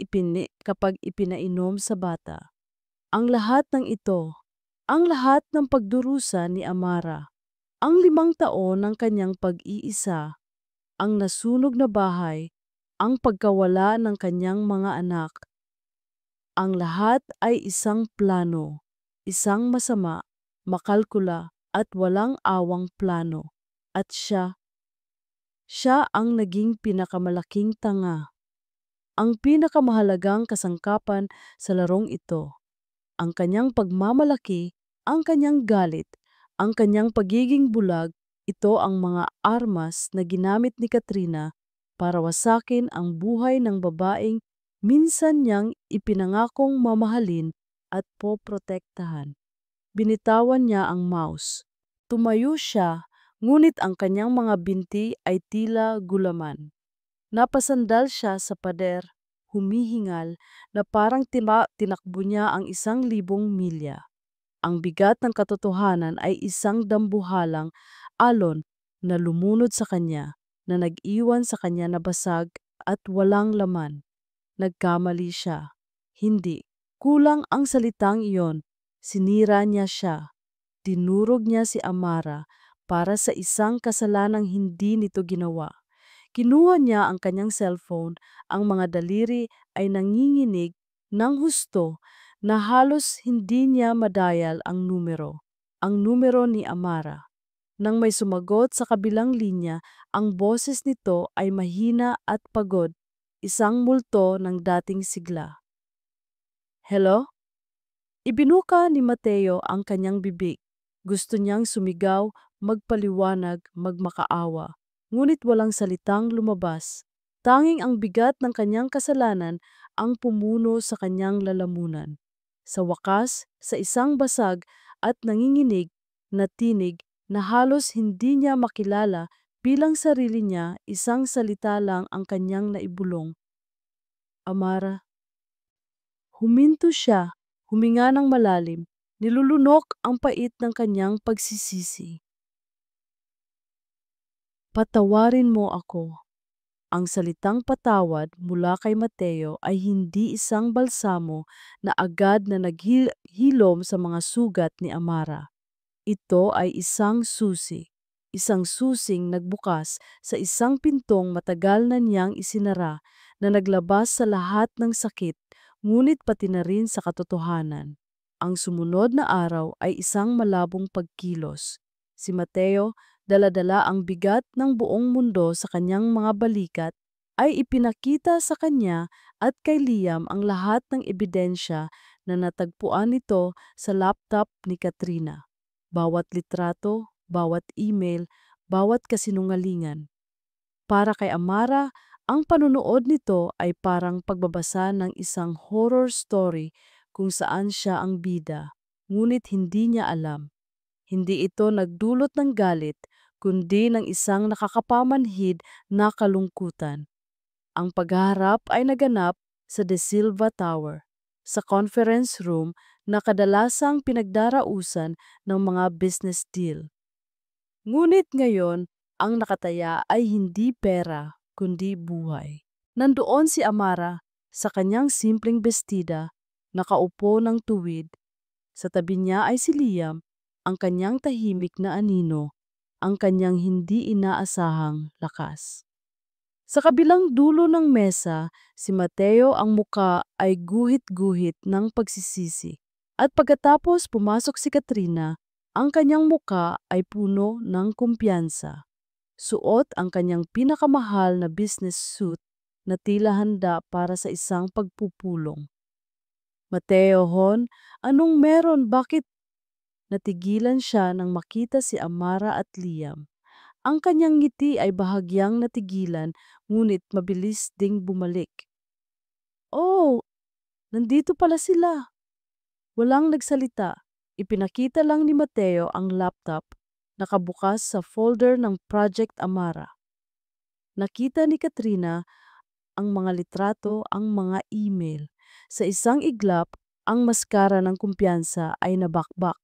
ipinainom sa bata. Ang lahat ng ito, ang lahat ng pagdurusa ni Amara, ang 5 taon ng kanyang pag-iisa, ang nasunog na bahay, ang pagkawala ng kanyang mga anak, ang lahat ay isang plano, isang masama, makalkula at walang awang plano. At siya ang naging pinakamalaking tanga. Ang pinakamahalagang kasangkapan sa larong ito. Ang kanyang pagmamalaki, ang kanyang galit, Ang kanyang pagiging bulag, ito ang mga armas na ginamit ni Katrina para wasakin ang buhay ng babaeng minsan niyang ipinangakong mamahalin at poprotektahan. Binitawan niya ang mouse. Tumayo siya, ngunit ang kanyang mga binti ay tila gulaman. Napasandal siya sa pader, humihingal na parang tinakbo niya ang 1,000 milya. Ang bigat ng katotohanan ay isang dambuhalang alon na lumunod sa kanya, na nag-iwan sa kanya na basag at walang laman. Nagkamali siya. Hindi. Kulang ang salitang iyon. Sinira niya siya. Dinurog niya si Amara para sa isang kasalanang hindi nito ginawa. Kinuha niya ang kanyang cellphone, ang mga daliri ay nanginginig ng husto na halos hindi niya madayal ang numero ni Amara. Nang may sumagot sa kabilang linya, ang boses nito ay mahina at pagod, isang multo ng dating sigla. Hello? Ibinuka ni Mateo ang kanyang bibig. Gusto niyang sumigaw, magpaliwanag, magmakaawa. Ngunit walang salitang lumabas. Tanging ang bigat ng kanyang kasalanan ang pumuno sa kanyang lalamunan. Sa wakas, sa isang basag at nanginginig na tinig na halos hindi niya makilala bilang sarili niya, isang salita lang ang kanyang naibulong. Amara. Huminto siya, huminga ng malalim, nilulunok ang pait ng kanyang pagsisisi. Patawarin mo ako. Ang salitang patawad mula kay Mateo ay hindi isang balsamo na agad na naghilom sa mga sugat ni Amara. Ito ay isang susi. Isang susing nagbukas sa isang pintong matagal na niyang isinara, na naglabas sa lahat ng sakit, ngunit pati na rin sa katotohanan. Ang sumunod na araw ay isang malabong pagkilos. Si Mateo, dala-dala ang bigat ng buong mundo sa kanyang mga balikat, ay ipinakita sa kanya at kay Liam ang lahat ng ebidensya na natagpuan nito sa laptop ni Katrina. Bawat litrato, bawat email, bawat kasinungalingan. Para kay Amara, ang panunood nito ay parang pagbabasa ng isang horror story kung saan siya ang bida, ngunit hindi niya alam. Hindi ito nagdulot ng galit, kundi ng isang nakakapamanhid na kalungkutan. Ang paghaharap ay naganap sa De Silva Tower, sa conference room na kadalasang pinagdarausan ng mga business deal. Ngunit ngayon, ang nakataya ay hindi pera, kundi buhay. Nandoon si Amara sa kanyang simpleng bestida, nakaupo ng tuwid. Sa tabi niya ay si Liam, ang kanyang tahimik na anino, ang kanyang hindi inaasahang lakas. Sa kabilang dulo ng mesa, si Mateo, ang muka ay guhit-guhit ng pagsisisi. At pagkatapos pumasok si Katrina, ang kanyang muka ay puno ng kumpiyansa. Suot ang kanyang pinakamahal na business suit na tila handa para sa isang pagpupulong. Mateo, hon, anong meron? Bakit? Natigilan siya nang makita si Amara at Liam. Ang kanyang ngiti ay bahagyang natigilan, ngunit mabilis ding bumalik. Oh, nandito pala sila. Walang nagsalita. Ipinakita lang ni Mateo ang laptop, nakabukas sa folder ng Project Amara. Nakita ni Katrina ang mga litrato, ang mga email. Sa isang iglap, ang maskara ng kumpiyansa ay nabakbak.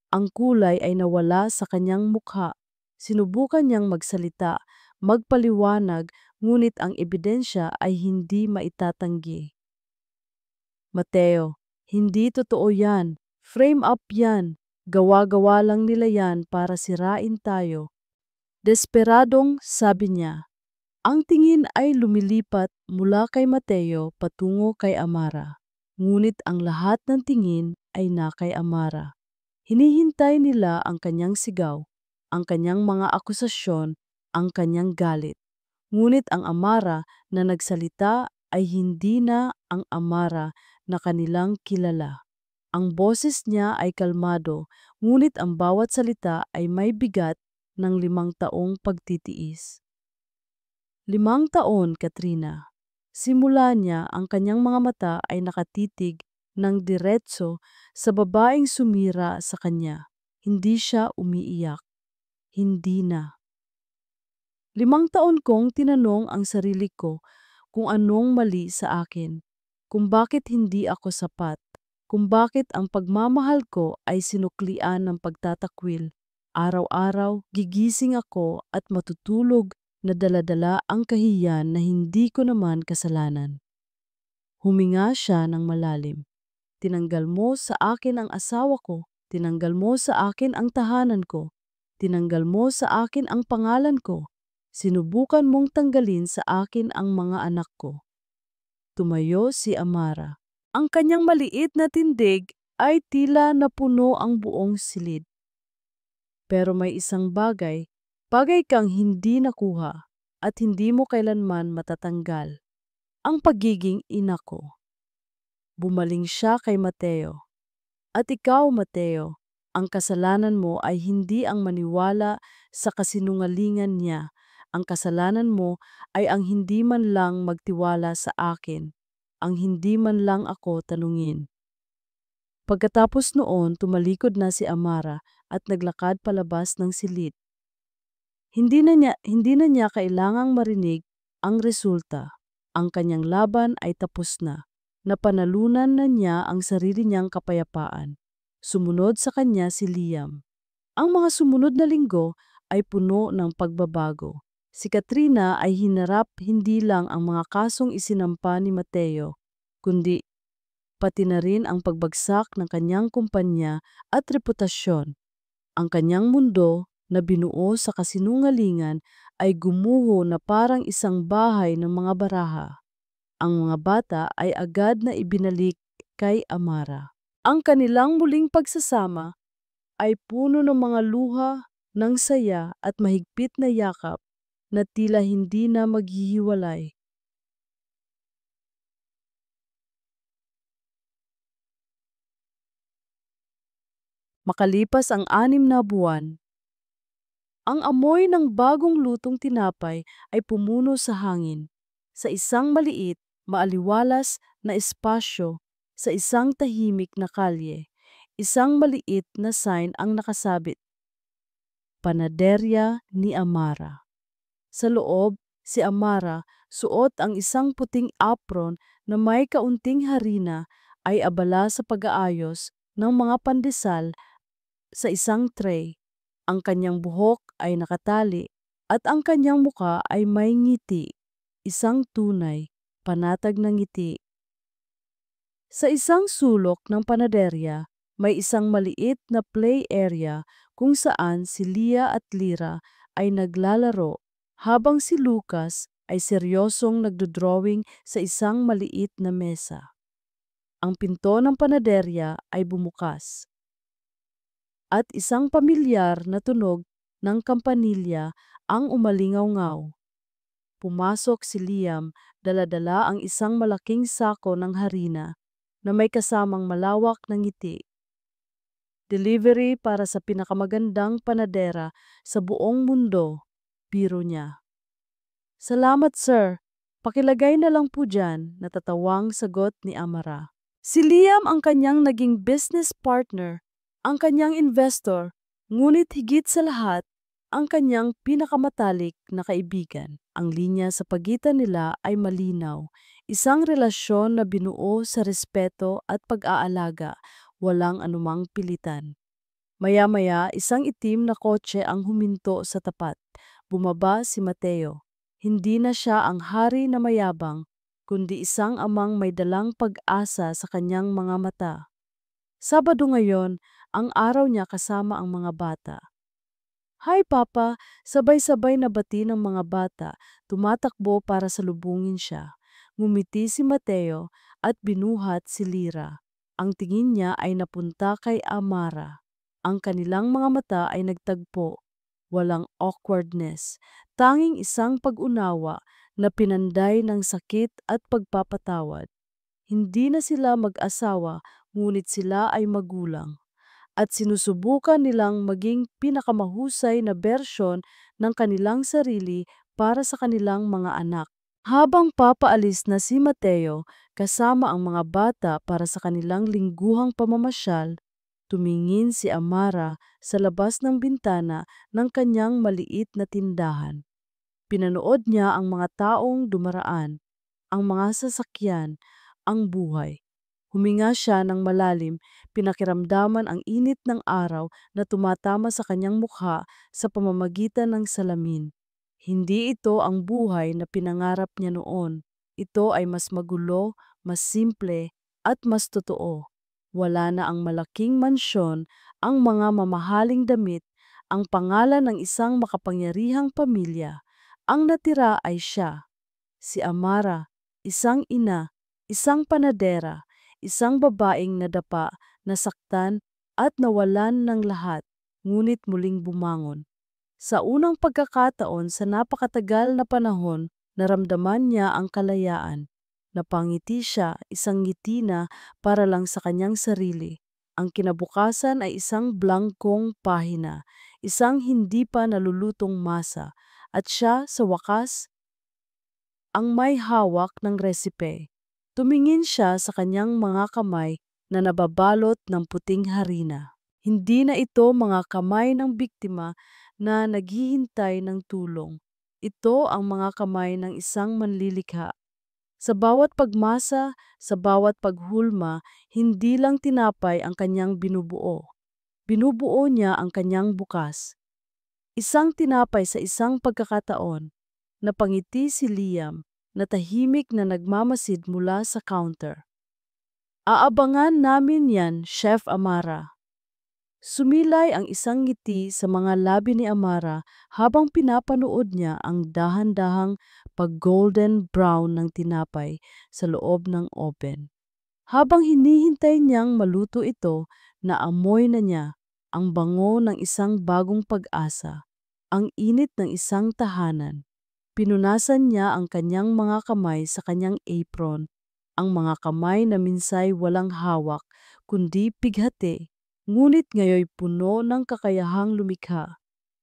Ang kulay ay nawala sa kanyang mukha. Sinubukan niyang magsalita, magpaliwanag, ngunit ang ebidensya ay hindi maitatanggi. Mateo, hindi totoo yan. Frame up yan. Gawa-gawa lang nila yan para sirain tayo. Desperadong sabi niya. Ang tingin ay lumilipat mula kay Mateo patungo kay Amara. Ngunit ang lahat ng tingin ay na kay Amara. Hinihintay nila ang kanyang sigaw, ang kanyang mga akusasyon, ang kanyang galit. Ngunit ang Amara na nagsalita ay hindi na ang Amara na kanilang kilala. Ang boses niya ay kalmado, ngunit ang bawat salita ay may bigat ng 5 taong pagtitiis. 5 taon, Katrina. Simula niya, ang kanyang mga mata ay nakatitig ng diretso sa babaeng sumira sa kanya. Hindi siya umiiyak. Hindi na. 5 taon kong tinanong ang sarili ko kung anong mali sa akin, kung bakit hindi ako sapat, kung bakit ang pagmamahal ko ay sinuklian ng pagtatakwil. Araw-araw, gigising ako at matutulog na daladala ang kahiyan na hindi ko naman kasalanan. Huminga siya ng malalim. Tinanggal mo sa akin ang asawa ko, tinanggal mo sa akin ang tahanan ko, tinanggal mo sa akin ang pangalan ko, sinubukan mong tanggalin sa akin ang mga anak ko. Tumayo si Amara. Ang kanyang maliit na tindig ay tila napuno ang buong silid. Pero may isang bagay kang hindi nakuha at hindi mo kailanman matatanggal. Ang pagiging ina ko. Bumaling siya kay Mateo. At ikaw, Mateo, ang kasalanan mo ay hindi ang maniwala sa kasinungalingan niya. Ang kasalanan mo ay ang hindi man lang magtiwala sa akin, ang hindi man lang ako tanungin. Pagkatapos noon, tumalikod na si Amara at naglakad palabas ng silid. Hindi na niya kailangang marinig ang resulta. Ang kanyang laban ay tapos na. Napanalunan na niya ang sarili niyang kapayapaan. Sumunod sa kanya si Liam. Ang mga sumunod na linggo ay puno ng pagbabago. Si Katrina ay hinarap hindi lang ang mga kasong isinampa ni Mateo, kundi pati na rin ang pagbagsak ng kanyang kumpanya at reputasyon. Ang kanyang mundo na binuo sa kasinungalingan ay gumuho na parang isang bahay ng mga baraha. Ang mga bata ay agad na ibinalik kay Amara. Ang kanilang muling pagsasama ay puno ng mga luha, ng saya at mahigpit na yakap na tila hindi na maghihiwalay. Makalipas ang 6 na buwan, ang amoy ng bagong lutong tinapay ay pumuno sa hangin. Sa isang maliit, maaliwalas na espasyo, sa isang tahimik na kalye, isang maliit na sign ang nakasabit. Panaderya ni Amara. Sa loob, si Amara, suot ang isang puting apron na may kaunting harina, ay abala sa pag-aayos ng mga pandesal sa isang tray. Ang kanyang buhok ay nakatali at ang kanyang muka ay may ngiti, isang tunay, panatag na ngiti. Sa isang sulok ng panaderya, may isang maliit na play area kung saan si Lia at Lyra ay naglalaro habang si Lucas ay seryosong nagdodrawing sa isang maliit na mesa. Ang pinto ng panaderya ay bumukas at isang pamilyar na tunog ng kampanilya ang umalingaw-ngaw. Pumasok si Liam, dala-dala ang isang malaking sako ng harina na may kasamang malawak na ngiti. Delivery para sa pinakamagandang panadera sa buong mundo, biro niya. Salamat sir, pakilagay na lang po dyan, natatawang sagot ni Amara. Si Liam ang kanyang naging business partner, ang kanyang investor, ngunit higit sa lahat, ang kanyang pinakamatalik na kaibigan. Ang linya sa pagitan nila ay malinaw, isang relasyon na binuo sa respeto at pag-aalaga, walang anumang pilitan. Maya-maya, isang itim na kotse ang huminto sa tapat. Bumaba si Mateo. Hindi na siya ang hari na mayabang, kundi isang amang may dalang pag-asa sa kanyang mga mata. Sabado ngayon, ang araw niya kasama ang mga bata. Hi Papa, sabay-sabay na bati ng mga bata, tumatakbo para salubungin siya. Ngumiti si Mateo at binuhat si Lyra. Ang tingin niya ay napunta kay Amara. Ang kanilang mga mata ay nagtagpo. Walang awkwardness, tanging isang pag-unawa na pinanday ng sakit at pagpapatawad. Hindi na sila mag-asawa, ngunit sila ay magulang. At sinusubukan nilang maging pinakamahusay na bersyon ng kanilang sarili para sa kanilang mga anak. Habang papaalis na si Mateo kasama ang mga bata para sa kanilang lingguhang pamamasyal, tumingin si Amara sa labas ng bintana ng kanyang maliit na tindahan. Pinanood niya ang mga taong dumaraan, ang mga sasakyan, ang buhay. Huminga siya ng malalim, pinakiramdaman ang init ng araw na tumatama sa kanyang mukha sa pamamagitan ng salamin. Hindi ito ang buhay na pinangarap niya noon. Ito ay mas magulo, mas simple, at mas totoo. Wala na ang malaking mansyon, ang mga mamahaling damit, ang pangalan ng isang makapangyarihang pamilya. Ang natira ay siya, si Amara, isang ina, isang panadera, isang babaeng nadapa, nasaktan at nawalan ng lahat, ngunit muling bumangon. Sa unang pagkakataon sa napakatagal na panahon, naramdaman niya ang kalayaan. Napangiti siya, isang ngiti na para lang sa kanyang sarili. Ang kinabukasan ay isang blankong pahina, isang hindi pa nalulutong masa, at siya sa wakas ang may hawak ng resipe. Tumingin siya sa kanyang mga kamay na nababalot ng puting harina. Hindi na ito mga kamay ng biktima na naghihintay ng tulong. Ito ang mga kamay ng isang manlilikha. Sa bawat pagmasa, sa bawat paghulma, hindi lang tinapay ang kanyang binubuo. Binubuo niya ang kanyang bukas. Isang tinapay sa isang pagkakataon. Napangiti si Liam na tahimik na nagmamasid mula sa counter. Aabangan namin yan, Chef Amara. Sumilay ang isang ngiti sa mga labi ni Amara habang pinapanood niya ang dahan-dahang pag-golden brown ng tinapay sa loob ng oven. Habang hinihintay niyang maluto ito, naamoy na niya ang bango ng isang bagong pag-asa, ang init ng isang tahanan. Pinunasan niya ang kanyang mga kamay sa kanyang apron, ang mga kamay na minsay walang hawak kundi pighati, ngunit ngayoy puno ng kakayahang lumikha.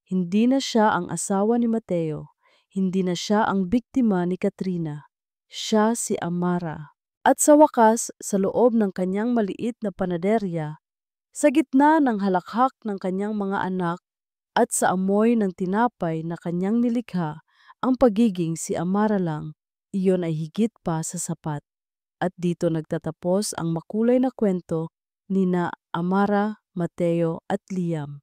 Hindi na siya ang asawa ni Mateo, hindi na siya ang biktima ni Katrina. Siya si Amara. At sa wakas, sa loob ng kanyang maliit na panaderya, sa gitna ng halakhak ng kanyang mga anak at sa amoy ng tinapay na kanyang nilikha, ang pagiging si Amara lang, iyon ay higit pa sa sapat. At dito nagtatapos ang makulay na kwento nina Amara, Mateo at Liam.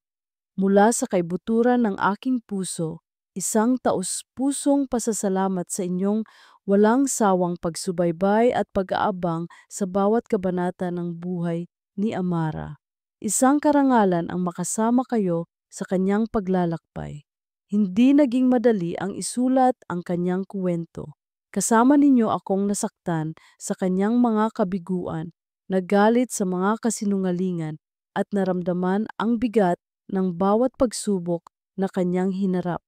Mula sa kaibuturan ng aking puso, isang taus-pusong pasasalamat sa inyong walang sawang pagsubaybay at pag-aabang sa bawat kabanata ng buhay ni Amara. Isang karangalan ang makasama kayo sa kanyang paglalakbay. Hindi naging madali ang isulat ang kanyang kuwento. Kasama ninyo akong nasaktan sa kanyang mga kabiguan, nagalit sa mga kasinungalingan at naramdaman ang bigat ng bawat pagsubok na kanyang hinarap.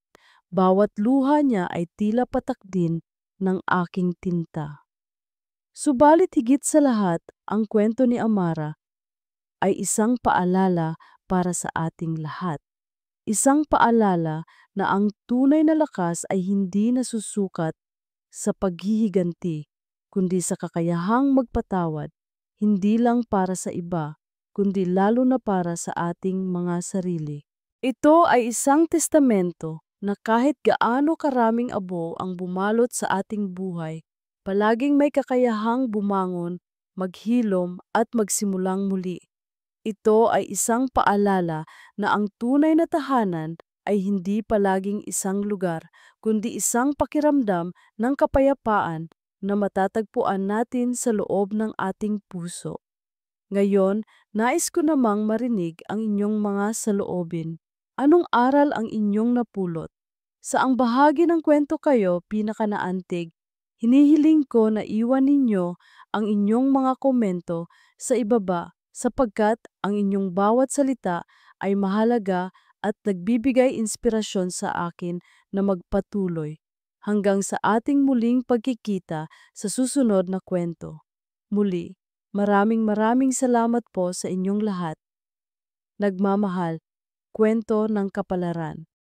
Bawat luha niya ay tila patak din ng aking tinta. Subalit higit sa lahat, ang kwento ni Amara ay isang paalala para sa ating lahat. Isang paalala na ang tunay na lakas ay hindi nasusukat sa paghihiganti, kundi sa kakayahang magpatawad, hindi lang para sa iba, kundi lalo na para sa ating mga sarili. Ito ay isang testamento na kahit gaano karaming abo ang bumalot sa ating buhay, palaging may kakayahang bumangon, maghilom at magsimulang muli. Ito ay isang paalala na ang tunay na tahanan ay hindi palaging isang lugar, kundi isang pakiramdam ng kapayapaan na matatagpuan natin sa loob ng ating puso. Ngayon, nais ko namang marinig ang inyong mga saloobin. Anong aral ang inyong napulot? Saang bahagi ng kwento kayo pinakanaantig? Hinihiling ko na iwan ninyo ang inyong mga komento sa ibaba sapagkat ang inyong bawat salita ay mahalaga at nagbibigay inspirasyon sa akin na magpatuloy hanggang sa ating muling pagkikita sa susunod na kwento. Muli, maraming salamat po sa inyong lahat. Nagmamahal, kwento ng kapalaran.